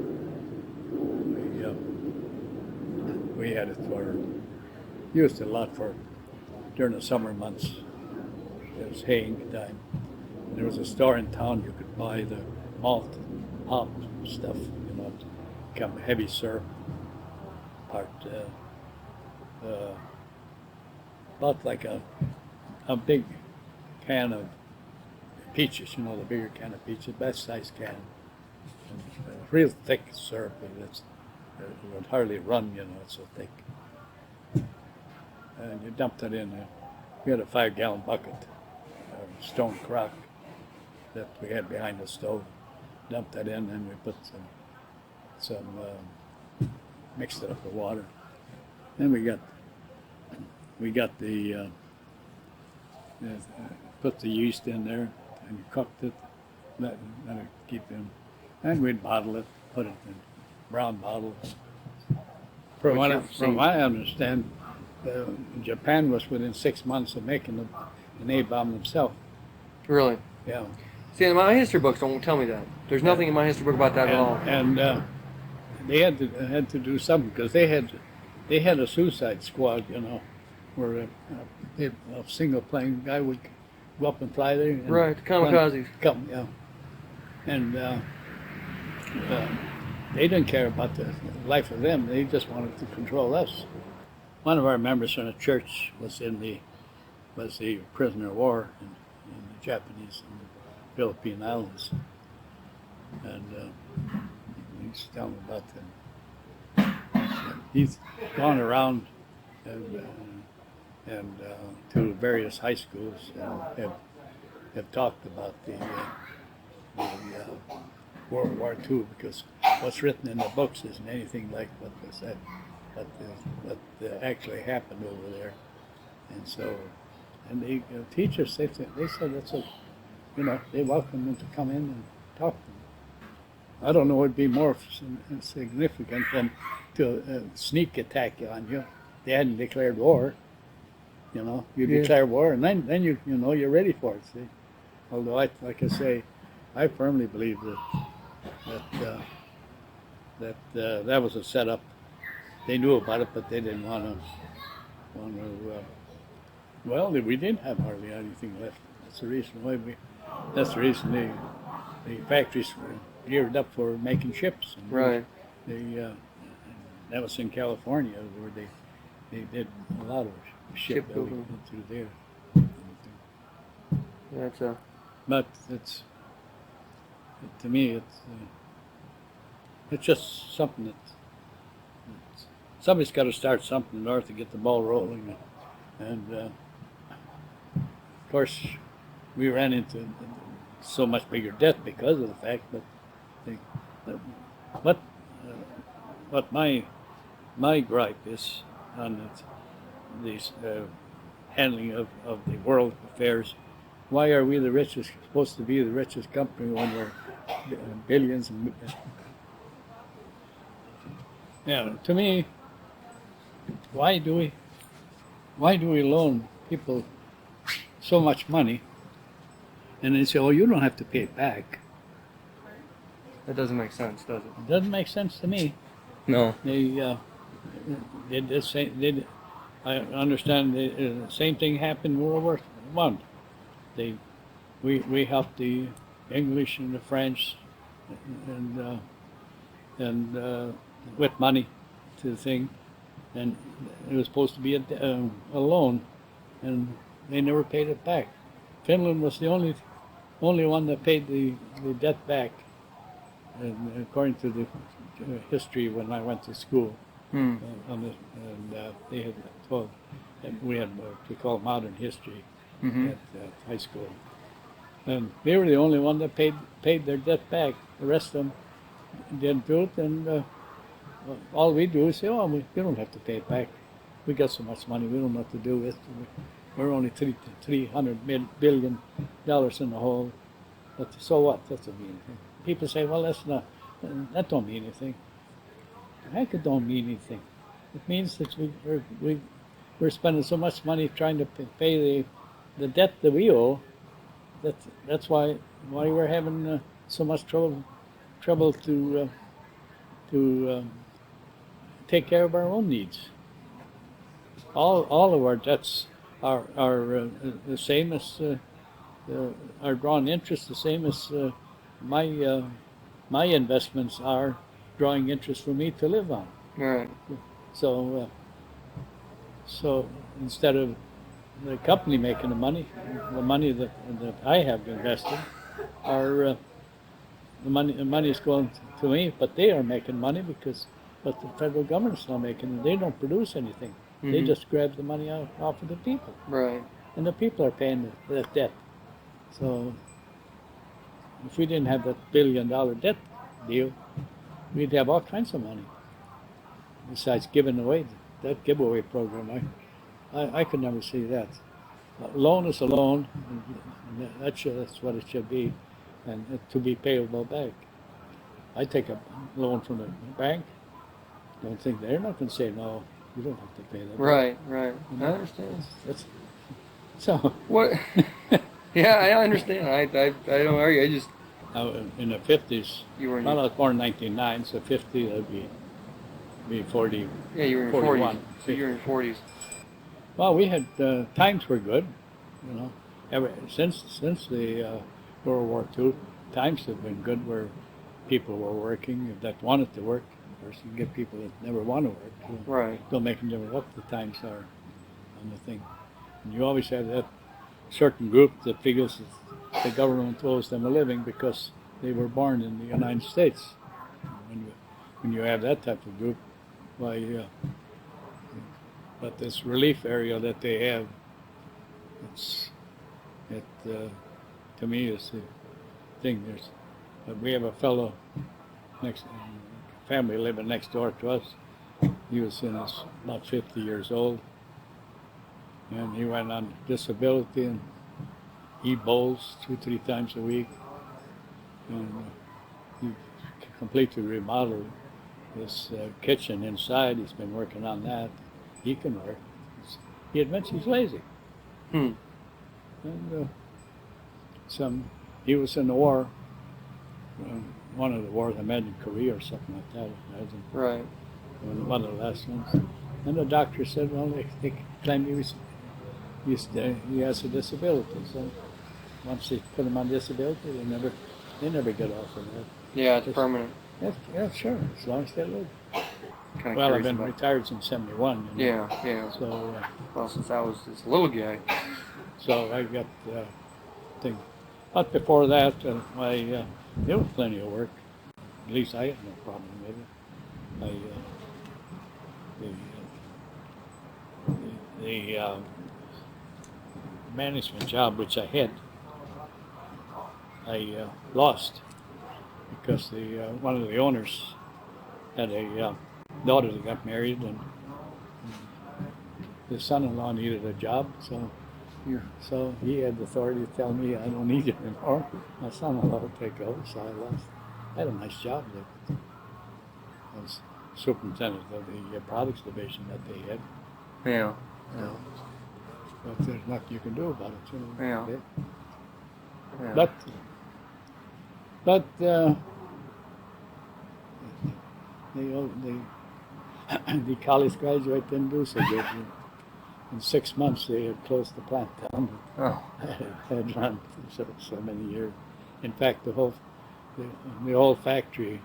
S1: We had it used it a lot during the summer months. It was haying time. And there was a store in town you could buy the malt hop stuff, you know, to become heavy syrup. About like a big can of peaches, you know, the bigger can of peaches, best size can. And real thick syrup, it would hardly run, you know, it's so thick. And you dumped it in we had a 5-gallon bucket, stone crock that we had behind the stove. Dumped that in, and we put mixed it up with water. Then we got the put the yeast in there and cooked it, let it keep in, and we'd bottle it, put it in brown bottles. From what I understand, Japan was within 6 months of making an A-bomb themselves.
S2: Really?
S1: Yeah.
S2: See, my history books don't tell me that. There's nothing in my history book about that at all.
S1: And they had to do something because they had a suicide squad, you know, where a single plane guy would go up and fly there. And
S2: right, kamikazes.
S1: Yeah. And they didn't care about the life of them. They just wanted to control us. One of our members from the church was the prisoner of war in the Japanese and Philippine Islands, and he's telling me about them. He's gone around and to various high schools and have talked about the World War II, because what's written in the books isn't anything like what was said, what actually happened over there. And so, and the teachers, they said that's they welcome them to come in and talk to them. I don't know what would be more significant than to sneak attack on you. They hadn't declared war. You declare war, and then you're ready for it. See, although like I say, I firmly believe that was a setup. They knew about it, but they didn't want to. Well, we didn't have hardly anything left. That's the reason why That's the reason the factories were geared up for making ships. And
S2: right.
S1: That was in California, where they did a lot of shipbuilding through there. But to me, it's just something that somebody's got to start something in order to get the ball rolling, and of course we ran into so much bigger debt because of the fact that what my gripe is on these handling of the world affairs. Why are we supposed to be the richest company when we're billions and to me, why do we loan people so much money and they say, oh, you don't have to pay it back?
S2: That doesn't make sense, does it?
S1: It doesn't make sense to me.
S2: No.
S1: I understand the same thing happened in World War I. We helped the English and the French and with money to the thing, and it was supposed to be a loan, and they never paid it back. Finland was the only one that paid the debt back, and according to the history when I went to school. They had told that we had what we call modern history at high school, and they were the only one that paid their debt back. The rest of them didn't do it, and all we do is say, "Oh, we don't have to pay it back. We got so much money, we don't know what to do with. We're only $300 billion in the hole. But so what? That doesn't mean anything." People say, "Well, that don't mean anything." Heck, it don't mean anything. It means that we're spending so much money trying to pay the debt that we owe. That's why we're having so much trouble to take care of our own needs. All of our debts are the same as are drawn interest, the same as my investments are drawing interest for me to live on.
S2: Right.
S1: So instead of the company making the money that I have invested, the money is going to me, but they are making money but the federal government's not making it. They don't produce anything. They just grab the money off of the people.
S2: Right.
S1: And the people are paying the debt. So if we didn't have that $1 billion debt deal, we'd have all kinds of money. Besides giving away that giveaway program, I could never see that. A loan is a loan, and that's what it should be, and to be payable back. I take a loan from the bank. Don't think they're not going to say no. You don't have to pay that.
S2: Right,
S1: back.
S2: right. I understand.
S1: So
S2: what? Yeah, I understand. I don't argue. I just.
S1: In the 50s,
S2: I
S1: was born in 1909, so 50, that'd be 40.
S2: Yeah, you were in
S1: 41.
S2: 40s. So you're in 40s.
S1: Well, we had times were good, Ever since the World War II, times have been good where people were working that wanted to work. Of course, you get people that never want to work. So
S2: Right.
S1: don't make them know what the times are on the thing. And you always have that certain group that figures that the government owes them a living because they were born in the United States. When you have that type of group, why, but this relief area that they have, to me is the thing. But we have a fellow family living next door to us. He was about 50 years old, and he went on disability, and he bowls 2-3 times a week, and he completely remodeled his kitchen inside. He's been working on that. He can work. He admits he's lazy. And he was in the war, one of the wars, I imagine Korea or something like that. I imagine.
S2: Right.
S1: One of the last ones. And the doctor said, well, they claimed he has a disability. So once they put him on disability, they never get off of that.
S2: Yeah, it's permanent.
S1: Yeah, sure, as long as they live.
S2: Kinda
S1: Well, I've
S2: curious
S1: been
S2: about-
S1: retired since '71.
S2: Yeah.
S1: So,
S2: Well, since I was just a little guy.
S1: so I got thing. But before that, there was plenty of work. At least I had no problem with it. The management job which I had, I lost because one of the owners had a daughter that got married, and his son-in-law needed a job, so he had the authority to tell me I don't need it anymore. My son-in-law would take over, so I lost. I had a nice job there. I was superintendent of the products division that they had.
S2: Yeah.
S1: But there's nothing you can do about it.
S2: Yeah.
S1: But the college graduate didn't do so good. In 6 months, they had closed the plant down.
S2: Oh.
S1: Had run for so many years. In fact, the whole factory,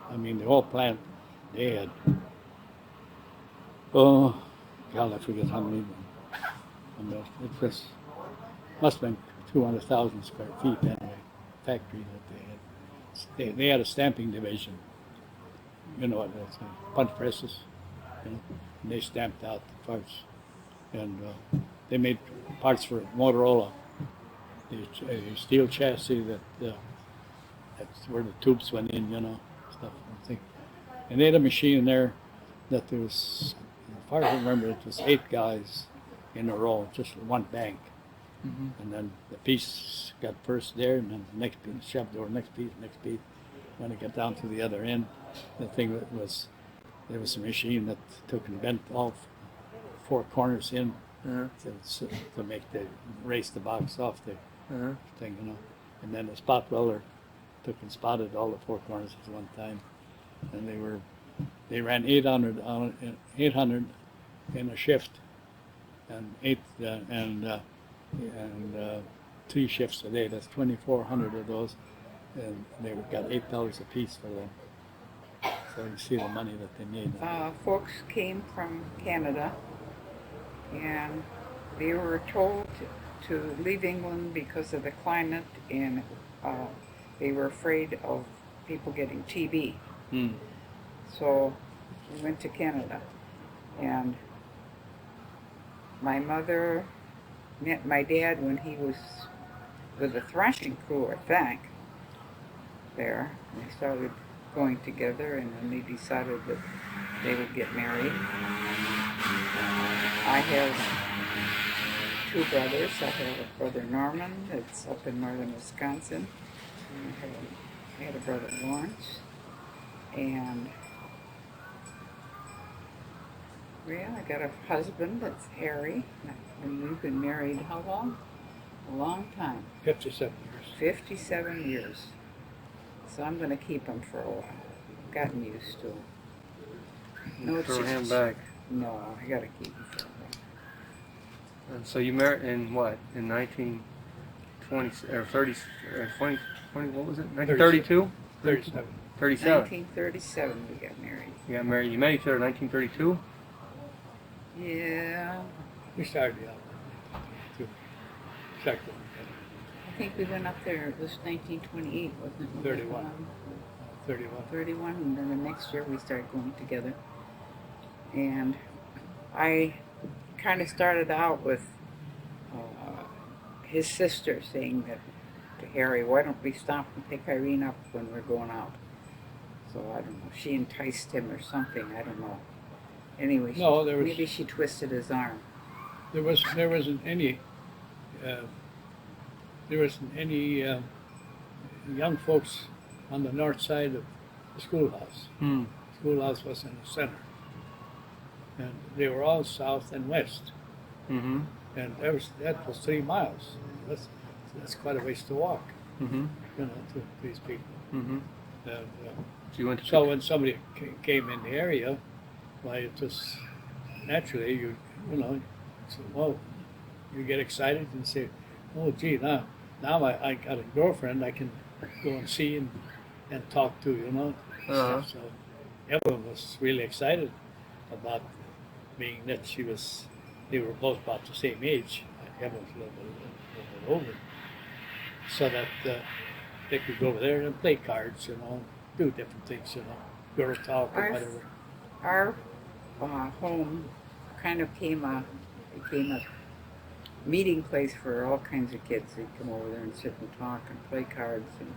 S1: the whole plant, they had, I forget how many. It must have been 200,000 square feet anyway, factory that they had. They had a stamping division. You know what that's, punch presses. And they stamped out the parts. And they made parts for Motorola. The steel chassis that's where the tubes went in, stuff. And they had a machine there that there was, as far as I remember, it was 8 guys in a row, just one bank.
S2: Mm-hmm.
S1: And then the piece got first there, and then the next piece shoved over, next piece. When it got down to the other end, the thing was, there was a machine that took and bent all 4 corners in to raise the box off the thing, And then the spot welder took and spotted all the 4 corners at one time, and they ran 800 in a shift, and 3 shifts a day. That's 2,400 of those, and they got $8 a piece for them. So you see the money that they made.
S3: Folks came from Canada, and they were told to leave England because of the climate, and they were afraid of people getting TB. So we went to Canada, and my mother met my dad when he was with the thrashing crew, I think, there. They started going together, and then they decided that they would get married. I have 2 brothers. I have a brother Norman that's up in northern Wisconsin, and I had a brother Lawrence, and I got a husband that's Harry, and we've been married how long? A long time.
S1: 57 years.
S3: 57 years. So I'm going to keep him for a while. I've gotten used to him. No,
S2: Throw him back.
S3: No, I got to keep him for a while.
S2: And so you married in what? In 1920 or 30 or 20? What was it? 1932?
S1: 37.
S2: 37.
S3: 1937 we got married.
S2: You got married. You met each other in 1932?
S3: Yeah.
S1: We started out to check them.
S3: I think we went up there, it was 1928, wasn't it?
S1: 31. 31.
S3: 31, and then the next year we started going together. And I kind of started out with his sister saying that to Harry, why don't we stop and pick Irene up when we're going out? So I don't know, she enticed him or something, I don't know. Anyway,
S1: No,
S3: maybe she twisted his arm.
S1: There wasn't any young folks on the north side of the schoolhouse.
S2: Hmm.
S1: Schoolhouse was in the center, and they were all south and west.
S2: Mm-hmm.
S1: And that was 3 miles. That's quite a ways to walk,
S2: Mm-hmm.
S1: to these people.
S2: Mm-hmm.
S1: And,
S2: So you went to
S1: so when somebody came in the area, why it just naturally you so, well, you get excited and say, oh gee, now I got a girlfriend I can go and see and talk to,
S2: Uh-huh.
S1: So everyone was really excited about being that they were both about the same age. Evan was a little bit older, so that they could go over there and play cards, do different things, girl talk or whatever.
S3: Our home kind of became a meeting place for all kinds of kids. They'd come over there and sit and talk and play cards. And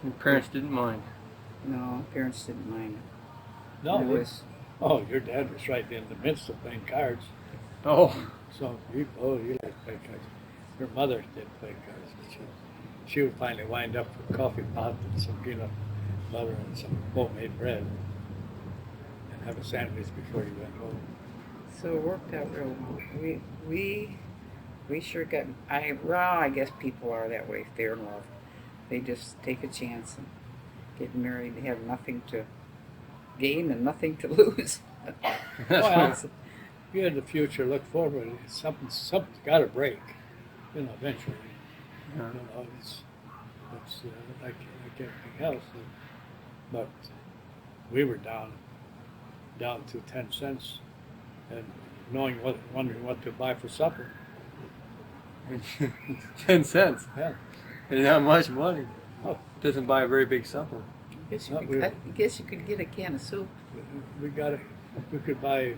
S2: Your parents didn't mind.
S3: no, parents didn't mind.
S1: No,
S3: It was,
S1: your dad was right in the midst of playing cards.
S2: Oh.
S1: So you like to play cards. Her mother did play cards, but she would finally wind up with a coffee pot and some peanut butter and some homemade bread, and have a sandwich before you went home.
S3: so it worked out real well. We sure got. I guess people are that way if they're in love. They just take a chance and get married. They have nothing to gain and nothing to lose.
S1: Well, you had the future look forward. Something's got to break, eventually.
S2: Yeah.
S1: It's like everything else. But we were down to 10 cents, and wondering what to buy for supper.
S2: 10 cents.
S1: Yeah.
S2: It's not much money.
S1: Oh,
S2: Doesn't buy a very big supper.
S3: I guess you could get a can of soup.
S1: we could buy a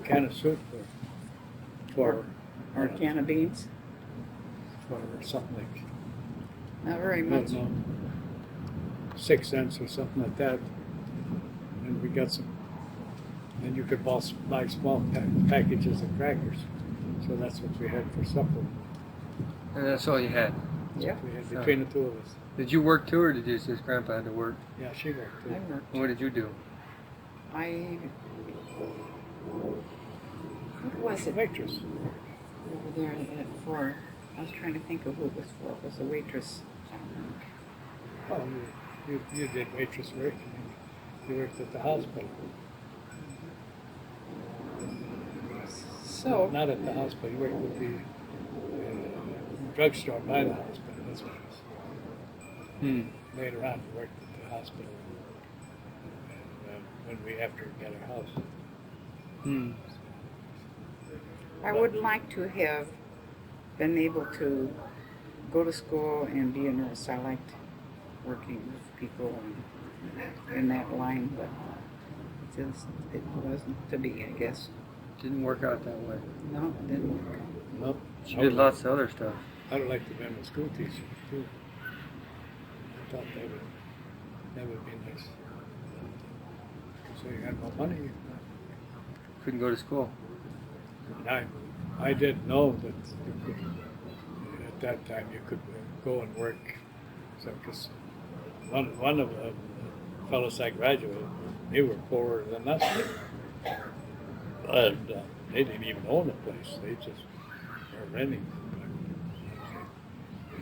S1: can of soup for
S3: Or a can of beans.
S1: for something like
S3: Not very
S1: I
S3: much.
S1: don't know, 6 cents or something like that. And we got some. And you could buy small packages of crackers. So that's what we had for supper.
S2: And that's all you had.
S3: Yeah,
S1: We had between the two of us.
S2: Did you work too, or did just Grandpa had to work?
S1: Yeah, she worked too.
S3: I worked.
S2: And what did you do?
S3: What was it?
S1: Waitress.
S3: Over there for, I was trying to think of who it was for. It was a waitress.
S1: Oh, you did waitress work. You worked at the hospital.
S3: So,
S1: Not at the hospital. You worked with the drugstore by the hospital. That's what it was. Later on, we worked at the hospital. And after we got our house.
S3: I would like to have been able to go to school and be a nurse. I liked working with people in that line, but it wasn't to be, I guess.
S2: Didn't work out that way.
S3: No, it didn't work.
S1: Nope.
S2: She did lots of other stuff.
S1: I would like to be a school teacher too. I thought that would be nice. So you had no money.
S2: Couldn't go to school.
S1: I didn't know that you could, at that time you could go and work. So, because one of the fellows I graduated, they were poorer than us. And they didn't even own a place. They just were renting.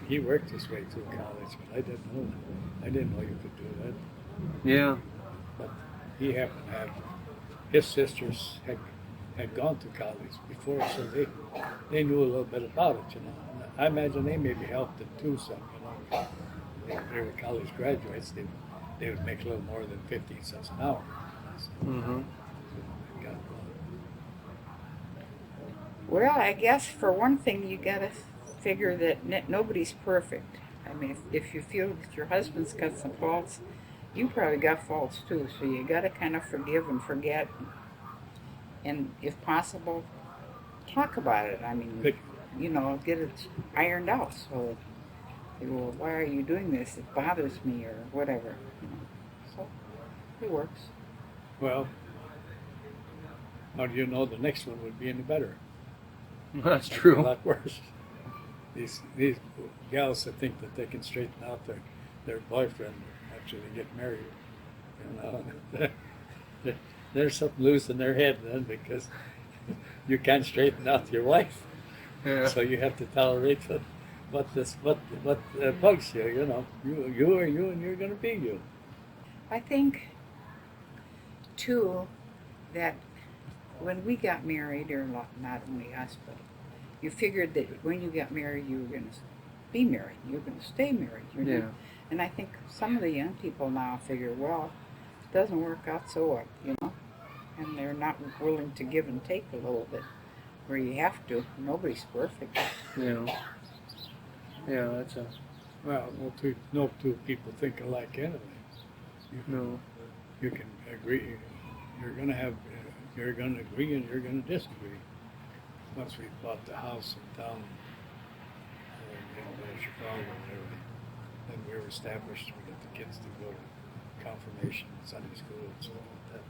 S1: He worked his way through college, but I didn't know that. I didn't know you could do that.
S2: Yeah.
S1: But he happened to have, his sisters had gone to college before, so they knew a little bit about it, I imagine they maybe helped him too some, they were college graduates, they would make a little more than 15 cents an hour.
S2: Mm-hmm.
S1: Got,
S3: Well, I guess for one thing, you gotta figure that nobody's perfect. I mean, if you feel that your husband's got some faults, you probably got faults too. So you gotta kind of forgive and forget, and if possible, talk about it. I mean,
S1: Good.
S3: you know, get it ironed out. So, well, why are you doing this? It bothers me, or whatever. You know. So it works.
S1: well, how do you know the next one would be any better?
S2: That's
S1: A
S2: true.
S1: lot worse. These gals that think that they can straighten out their boyfriend after they get married, you know, there's something loose in their head then, because you can't straighten out your wife,
S2: Yeah.
S1: so you have to tolerate what bugs you. You know, you are you, and you're going to be you.
S3: I think, too, that when we got married, or not only us, but you figured that when you got married, you were going to be married. You were going to stay married.
S2: Yeah.
S3: And I think some of the young people now figure, well, it doesn't work out so well, you know? And they're not willing to give and take a little bit, where you have to. Nobody's perfect.
S2: Yeah. Yeah, that's a
S1: Well, no two people think alike anyway.
S2: no.
S1: You can agree. You're going to have. You're going to agree and you're going to disagree. Once we bought the house in town in Chicago and everything, then we were established. We got the kids to go to confirmation, Sunday school, and stuff like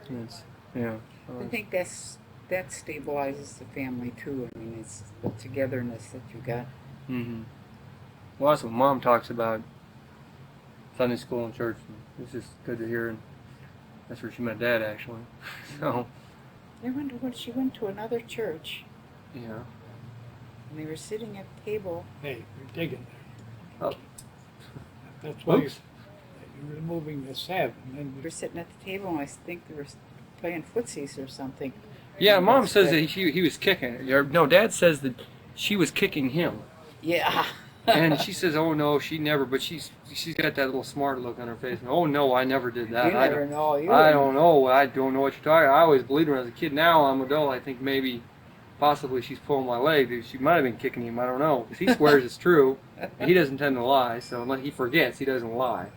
S1: that.
S2: It's yeah.
S3: I think that stabilizes the family, too. I mean, it's the togetherness that you got.
S2: Mm-hmm. Well, that's what Mom talks about. Sunday school and church. It's just good to hear, and that's where she met Dad actually. So
S3: She went to another church,
S2: yeah.
S3: and they were sitting at the table.
S1: Hey, you're digging there.
S2: Oh.
S1: That's why
S2: Oops.
S1: you're removing the salve, and
S3: They
S1: then
S3: were sitting at the table, and I think they were playing footsies or something.
S2: Yeah, Mom
S3: That's
S2: says
S3: good.
S2: that he was kicking. Or, no, Dad says that she was kicking him,
S3: Yeah.
S2: and she says, "Oh no, she never." But she's got that little smart look on her face. Oh no, I never did that.
S3: You never know.
S2: I don't know. I don't know what you're talking. I always believed her as a kid. Now I'm an adult. I think maybe, possibly she's pulling my leg. She might have been kicking him. I don't know. 'Cause he swears it's true. And he doesn't tend to lie. So unless he forgets, he doesn't lie.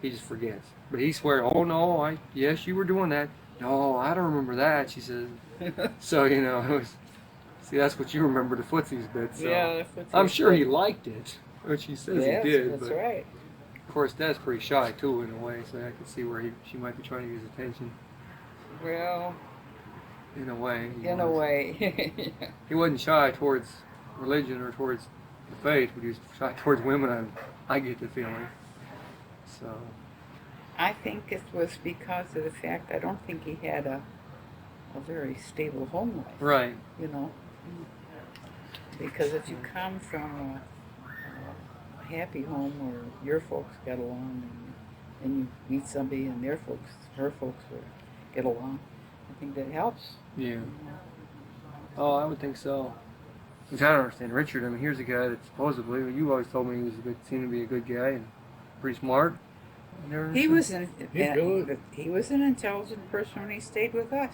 S2: He just forgets. But he swears. Oh no, yes, you were doing that. No, I don't remember that. She says. So it was. See, that's what you remember, the footsies bit. So.
S3: Yeah, the footsies
S2: I'm sure he
S3: bit.
S2: liked it, which he says
S3: Yes,
S2: he did.
S3: that's
S2: But
S3: right.
S2: of course, Dad's pretty shy too, in a way. So I can see where she might be trying to use attention.
S3: Well,
S2: In a way.
S3: in a way.
S2: He wasn't shy towards religion or towards the faith, but he was shy towards women. I get the feeling. So.
S3: I think it was because of the fact I don't think he had a very stable home life.
S2: Right.
S3: You know. Because if you come from a happy home where your folks get along, and you meet somebody and her folks get along, I think that helps.
S2: Yeah. Oh, I would think so. Which I don't understand. Richard, I mean, here's a guy that supposedly, you always told me he was seemed to be a good guy and pretty smart.
S3: He was
S1: He
S3: an intelligent person when he stayed with us.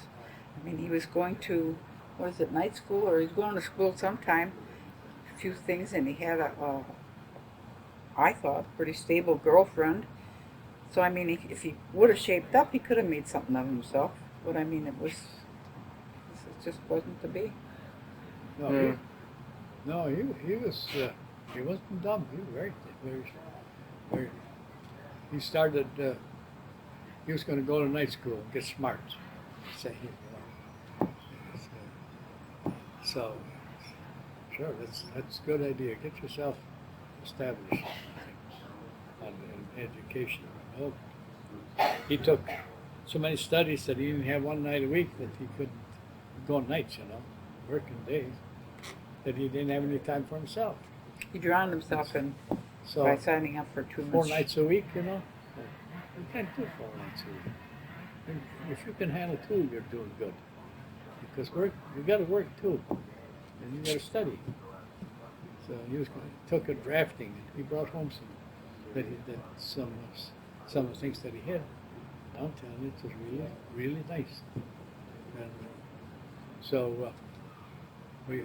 S3: I mean, he was going to, was it night school, or he was going to school sometime, a few things, and he had I thought, pretty stable girlfriend. So, I mean, if he would have shaped up, he could have made something of himself. But, I mean, it just wasn't to be.
S1: no, he was he wasn't dumb. He was very. He started. He was going to go to night school and get smart. Say he. So, sure, that's a good idea. Get yourself established on education. Well, he took so many studies that he didn't have one night a week that he couldn't go nights, working days, that he didn't have any time for himself.
S3: He drowned himself by signing up for too much.
S1: 4 nights a week, You can't do 4 nights a week. And if you can handle 2, you're doing good. Because you got to work too, and you got to study. So he was took it drafting, and he brought home some of the things that he had downtown. It was really nice, and so we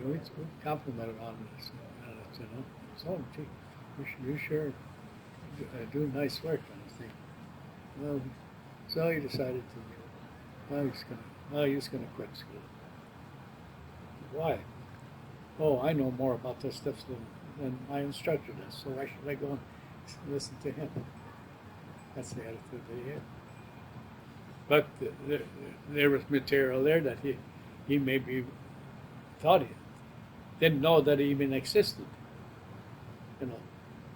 S1: complimented on this, you know. So gee, you sure do nice work on the thing. Well, so he decided he was gonna quit school. Why? Oh, I know more about this stuff than my instructor does, so why should I go and listen to him? That's the attitude that he had. But there was material there that he maybe thought he didn't know that it even existed, you know.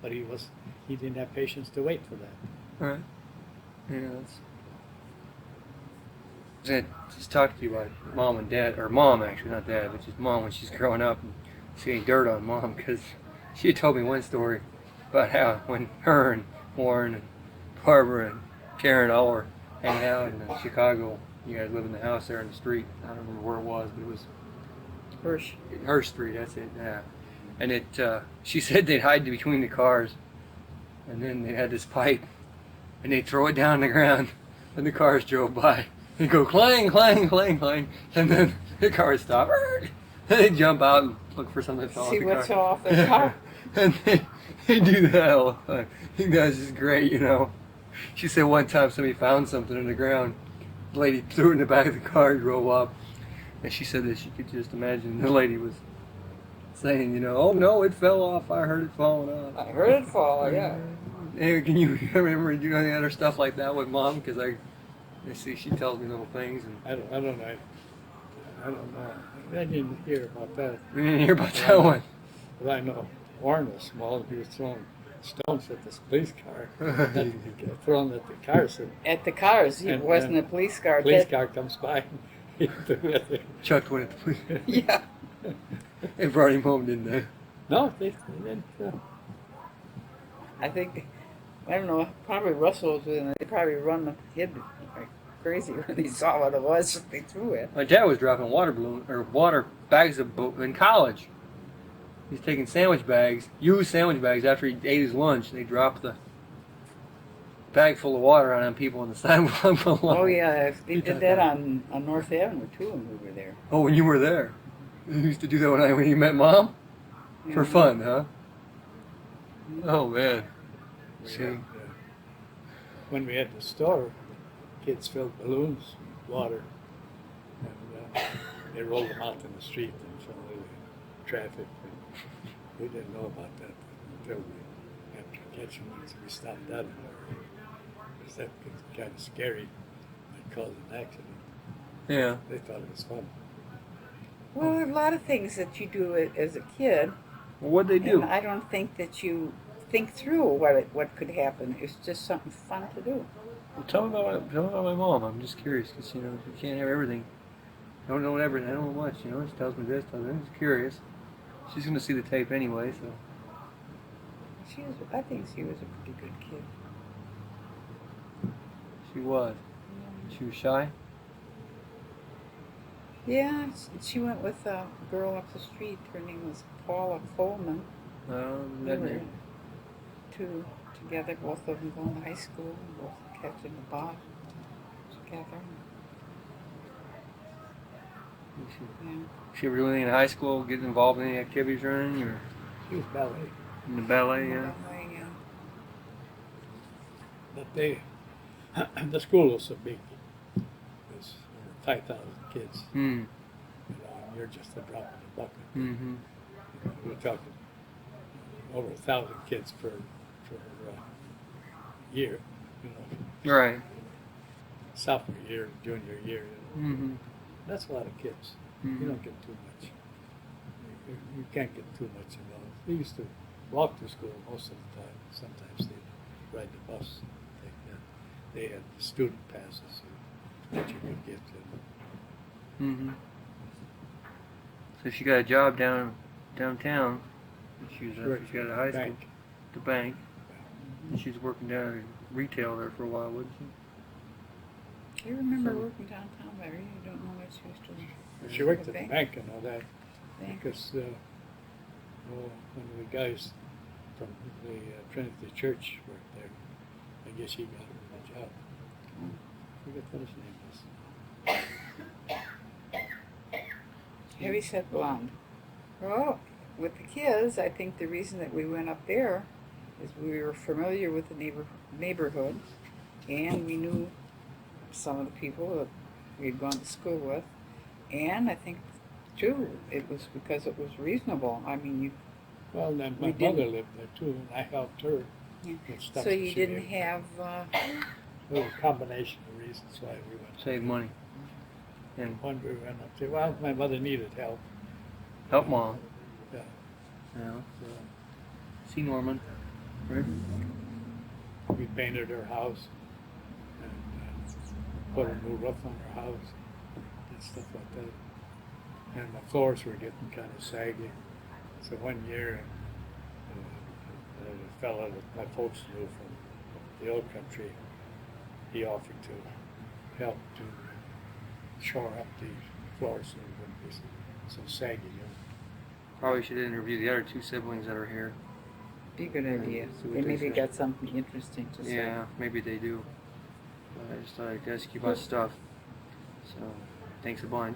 S1: But he didn't have patience to wait for that.
S2: All right. Yeah, I was going to just talk to you about mom and dad, or mom actually, not dad, but just mom when she's growing up and seeing dirt on mom, because she told me one story about how when her and Warren and Barbara and Karen all were hanging out in Chicago, you guys live in the house there in the street. I don't remember where it was, but it was Hirsch Street, that's it, yeah. And she said they'd hide between the cars, and then they had this pipe, and they'd throw it down on the ground, and the cars drove by. They'd go clang, clang, clang, clang, and then the car would stop. And they'd jump out and look for something that fell off the car.
S3: See what's off the car.
S2: And they do that all the time. I think that's just great, you know. She said one time somebody found something on the ground. The lady threw it in the back of the car, drove up, and she said that she could just imagine the lady was saying, you know, oh no, it fell off. I heard it falling off.
S3: I heard it fall, yeah.
S2: Hey, can you remember doing any other stuff like that with mom? Because I see she tells me little things. And
S1: I don't know. I didn't hear about that.
S2: You didn't hear about that one?
S1: But I know Warren was small. He was throwing stones at this police car. Throwing at the cars.
S3: At the cars. It wasn't a police car.
S1: Police car comes by.
S2: Chucked one at the police.
S3: Yeah.
S2: They brought him home, didn't they?
S1: No, they didn't.
S3: I think, I don't know, probably Russell was with him. They probably run the kid like crazy when he saw what it was that they threw it.
S2: My dad was dropping water bags in college. He's taking used sandwich bags after he ate his lunch. They dropped the bag full of water on people on the sidewalk below.
S3: Oh yeah, they did that on North Avenue too when we were there.
S2: Oh, when you were there? You used to do that when you met Mom?
S3: Yeah.
S2: For fun, huh? Oh man. See?
S1: When we had the store, kids filled balloons with water, and they rolled them out in the street in front of the traffic. And we didn't know about that until we, after catching them, so we stopped that. Because that was kind of scary. It caused an accident.
S2: Yeah.
S1: They thought it was fun.
S3: Well, there are a lot of things that you do as a kid.
S2: Well, what'd they do?
S3: And I don't think that you think through what could happen. It's just something fun to do.
S2: Well, tell me about my mom. I'm just curious because you can't have everything. I don't know everything. I don't know much. She tells me this, tells me that. I'm just curious. She's going to see the tape anyway, so.
S3: I think she was a pretty good kid.
S2: She was. She was shy.
S3: Yeah, she went with a girl up the street. Her name was Paula Coleman. They were two together, both of them going to high school, both catching the bus together. Yeah.
S2: She ever do anything in high school, get involved in any activities or anything? Or
S1: She was ballet.
S2: in the ballet, yeah.
S3: Yeah.
S1: But the school was so big. It was 5,000 kids.
S2: Hmm.
S1: And you're just a drop in the bucket.
S2: Mm-hmm.
S1: We're talking over 1,000 kids per year.
S2: Right.
S1: Sophomore year, junior year.
S2: Mm-hmm.
S1: That's a lot of kids.
S2: Mm-hmm.
S1: You don't get too much. You can't get too much involved. We used to walk to school most of the time. Sometimes they'd ride the bus. They had student passes that you could get.
S2: Mm-hmm. So she got a job downtown. She was she got a high school. The bank. And she was working down at retail there for a while, wasn't she?
S3: I remember working downtown, but I really don't know what she was doing.
S1: She worked at the bank and all that
S3: Bank.
S1: because Well, one of the guys from the Trinity Church worked there. I guess he got him the job. I forget what his name is.
S3: Heavyset blonde. Well, with the kids, I think the reason that we went up there is we were familiar with the neighborhood, and we knew some of the people that we had gone to school with, and I think too it was because it was reasonable. I mean,
S1: Well, then my
S3: We didn't-
S1: mother lived there too, and I helped her
S3: Yeah.
S1: with stuff.
S3: so
S1: that
S3: you
S1: she
S3: didn't
S1: needed.
S3: have.
S1: There was a combination of reasons why we went.
S2: Save money. And
S1: One we went up to. Well, my mother needed help.
S2: help mom.
S1: Yeah.
S2: You know.
S1: So
S2: See Norman. Right?
S1: we painted her house and put a new roof on her house and stuff like that. And the floors were getting kind of saggy. So one year, a fellow that my folks knew from the old country, he offered to help to shore up the floors so it wouldn't be so saggy.
S2: Probably should interview the other two siblings that are here.
S3: Be a good idea.
S2: See what
S3: They
S2: they
S3: maybe
S2: say.
S3: got something interesting to say.
S2: Yeah, maybe they do. But I just thought I'd ask you about stuff. So, thanks a bunch.